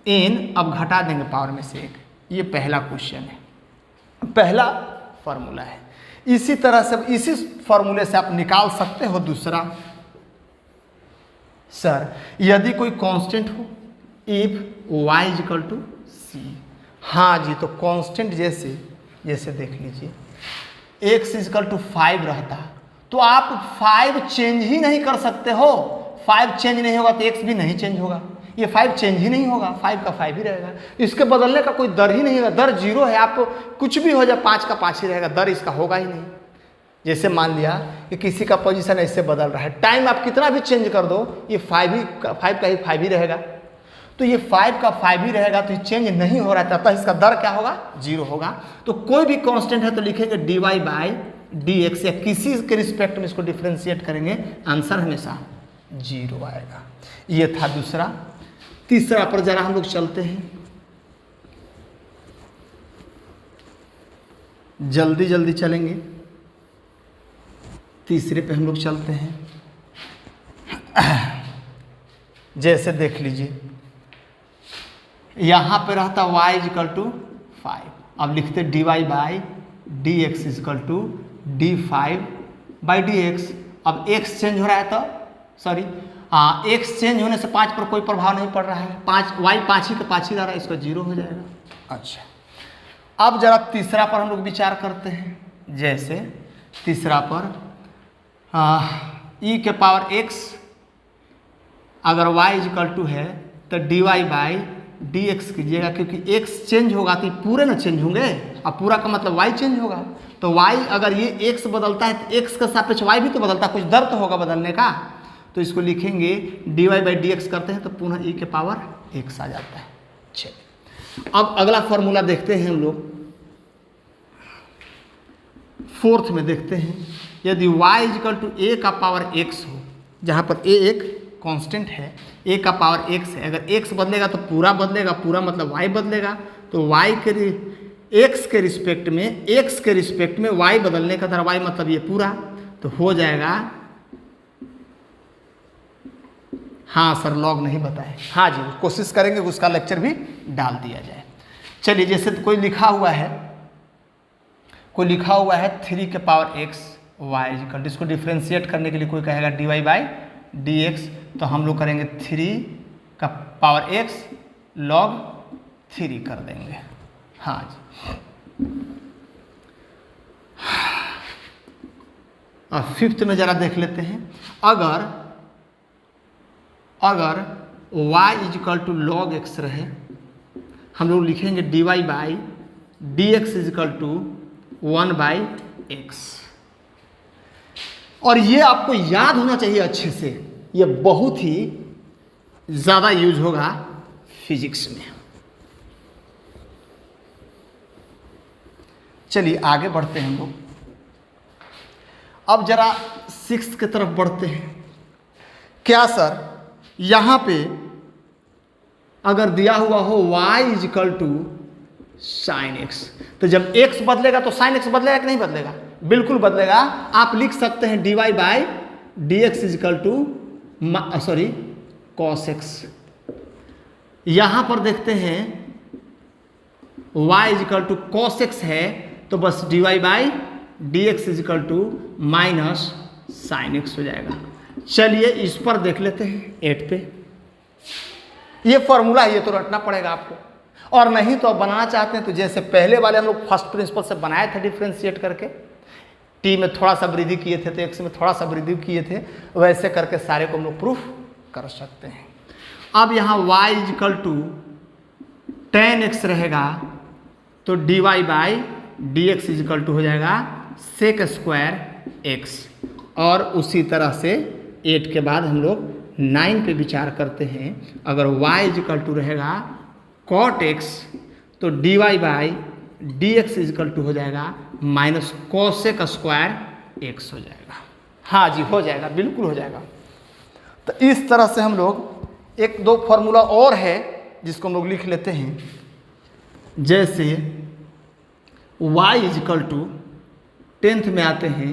n, अब घटा देंगे पावर में से 1। ये पहला क्वेश्चन है, पहला फार्मूला है। इसी तरह से इसी फार्मूले से आप निकाल सकते हो दूसरा, सर यदि कोई कांस्टेंट हो if y equal to c। हाँ जी, तो कांस्टेंट जैसे देख लीजिए x इजिकल टू 5 रहता तो आप 5 चेंज ही नहीं कर सकते हो, 5 चेंज नहीं होगा तो x भी नहीं चेंज होगा, ये 5 चेंज ही नहीं होगा, 5 का 5 ही रहेगा, इसके बदलने का कोई दर ही नहीं होगा, दर 0 है, आप कुछ भी हो जाए 5 का 5 ही रहेगा, दर इसका होगा ही नहीं। जैसे मान लिया कि किसी का पोजीशन ऐसे बदल रहा है, टाइम आप कितना भी चेंज कर दो ये 5 का 5 ही रहेगा, तो ये 5 का 5 ही रहेगा, तो ये चेंज नहीं हो रहा है, अतः इसका दर क्या होगा 0 होगा। तो कोई भी कांस्टेंट है तो लिखेंगे dy/dx, या किसी के रिस्पेक्ट में इसको डिफ्रेंशिएट करेंगे, आंसर हमेशा 0 आएगा। ये था दूसरा। तीसरा पर जरा हम लोग चलते हैं, जल्दी जल्दी चलेंगे, तीसरे पे हम लोग चलते हैं। जैसे देख लीजिए यहाँ पे रहता y इजिकल टू 5, अब लिखते dy/dx इजिकल टू d5/dx। अब x चेंज हो रहा है तो सॉरी x चेंज होने से 5 पर कोई प्रभाव नहीं पड़ रहा है, 5 5 ही का 5 ही रहा है, इसका 0 हो जाएगा। अच्छा, अब जरा तीसरा पर हम लोग विचार करते हैं। जैसे तीसरा पर e के पावर x अगर y इजिकल टू है तो dy/dx कीजिएगा, क्योंकि x चेंज होगा तो पूरे ना चेंज होंगे, अब पूरा का मतलब y चेंज होगा, तो y अगर ये x बदलता है तो x का सापेक्ष y भी तो बदलता है, कुछ दर तो होगा बदलने का, तो इसको लिखेंगे dy/dx करते हैं तो पुनः e के पावर x आ जाता है। चलिए अब अगला फॉर्मूला देखते हैं हम लोग, फोर्थ में देखते हैं। यदि y इजिकल टू a का पावर x हो, जहाँ पर a एक कांस्टेंट है, a का पावर x है, अगर x बदलेगा तो पूरा बदलेगा, पूरा मतलब y बदलेगा, तो y के x के रिस्पेक्ट में y बदलने का दर y मतलब ये पूरा, तो हो जाएगा। हाँ सर लॉग नहीं बताए, हाँ जी कोशिश करेंगे उसका लेक्चर भी डाल दिया जाए। चलिए जैसे कोई लिखा हुआ है 3 के पावर x y इजिकल, इसको डिफ्रेंशिएट करने के लिए कोई कहेगा dy/dx, तो हम लोग करेंगे 3 का पावर x log 3 कर देंगे। हाँ जी फिफ्थ में ज़रा देख लेते हैं। अगर y equal to log x रहे, हम लोग लिखेंगे dy by d x equal to 1/x। और ये आपको याद होना चाहिए अच्छे से, ये बहुत ही ज़्यादा यूज होगा फिजिक्स में। चलिए आगे बढ़ते हैं हम लोग। अब जरा सिक्स्थ की तरफ बढ़ते हैं। क्या सर यहाँ पे अगर दिया हुआ हो y equal to sine x, तो जब x बदलेगा तो साइन एक्स बदलेगा कि नहीं बदलेगा? बिल्कुल बदलेगा। आप लिख सकते हैं dy by d x equal to cos x. यहाँ पर देखते हैं y equal to cos x है, तो बस dy by d x equal to minus sine x हो जाएगा। चलिए इस पर देख लेते हैं 8 पे। ये फॉर्मूला है, ये तो रटना पड़ेगा आपको, और नहीं तो आप बनाना चाहते हैं तो जैसे पहले वाले हम लोग फर्स्ट प्रिंसिपल से बनाए थे डिफ्रेंशिएट करके, टी में थोड़ा सा वृद्धि किए थे तो एक्स में थोड़ा सा वृद्धि किए थे, वैसे करके सारे को हम लोग प्रूफ कर सकते हैं। अब यहाँ y equal to tan x रहेगा, तो d y by d x equal to हो जाएगा सेक स्क्वायर एक्स। और उसी तरह से 8 के बाद हम लोग 9 पे विचार करते हैं। अगर y इजिकल टू रहेगा कॉट एक्स, तो d y by d x equal to हो जाएगा माइनस कॉसेक स्क्वायर एक्स हो जाएगा। हाँ जी, हो जाएगा, बिल्कुल हो जाएगा। तो इस तरह से हम लोग एक दो फॉर्मूला और है जिसको हम लोग लिख लेते हैं। जैसे y इजिकल टू 10th में आते हैं,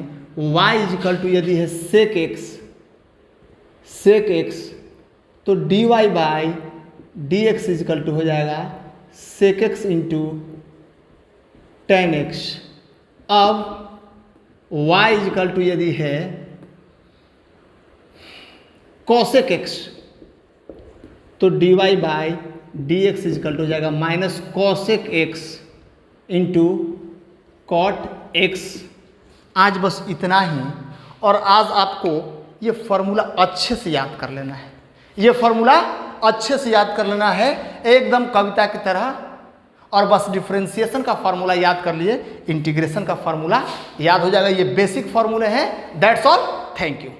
y इजिकल टू यदि है सेक एक्स, तो d y by d x equal to हो जाएगा sec x into tan x. अब y इजिकल टू यदि है कॉसेक एक्स, तो d y by d x equal to हो जाएगा minus cosec x into cot x. आज बस इतना ही, और आज आपको ये फॉर्मूला अच्छे से याद कर लेना है। ये फॉर्मूला अच्छे से याद कर लेना है एकदम कविता की तरह, और बस डिफरेंशिएशन का फार्मूला याद कर लिए, इंटीग्रेशन का फार्मूला याद हो जाएगा। ये बेसिक फार्मूले हैं। That's all, thank you.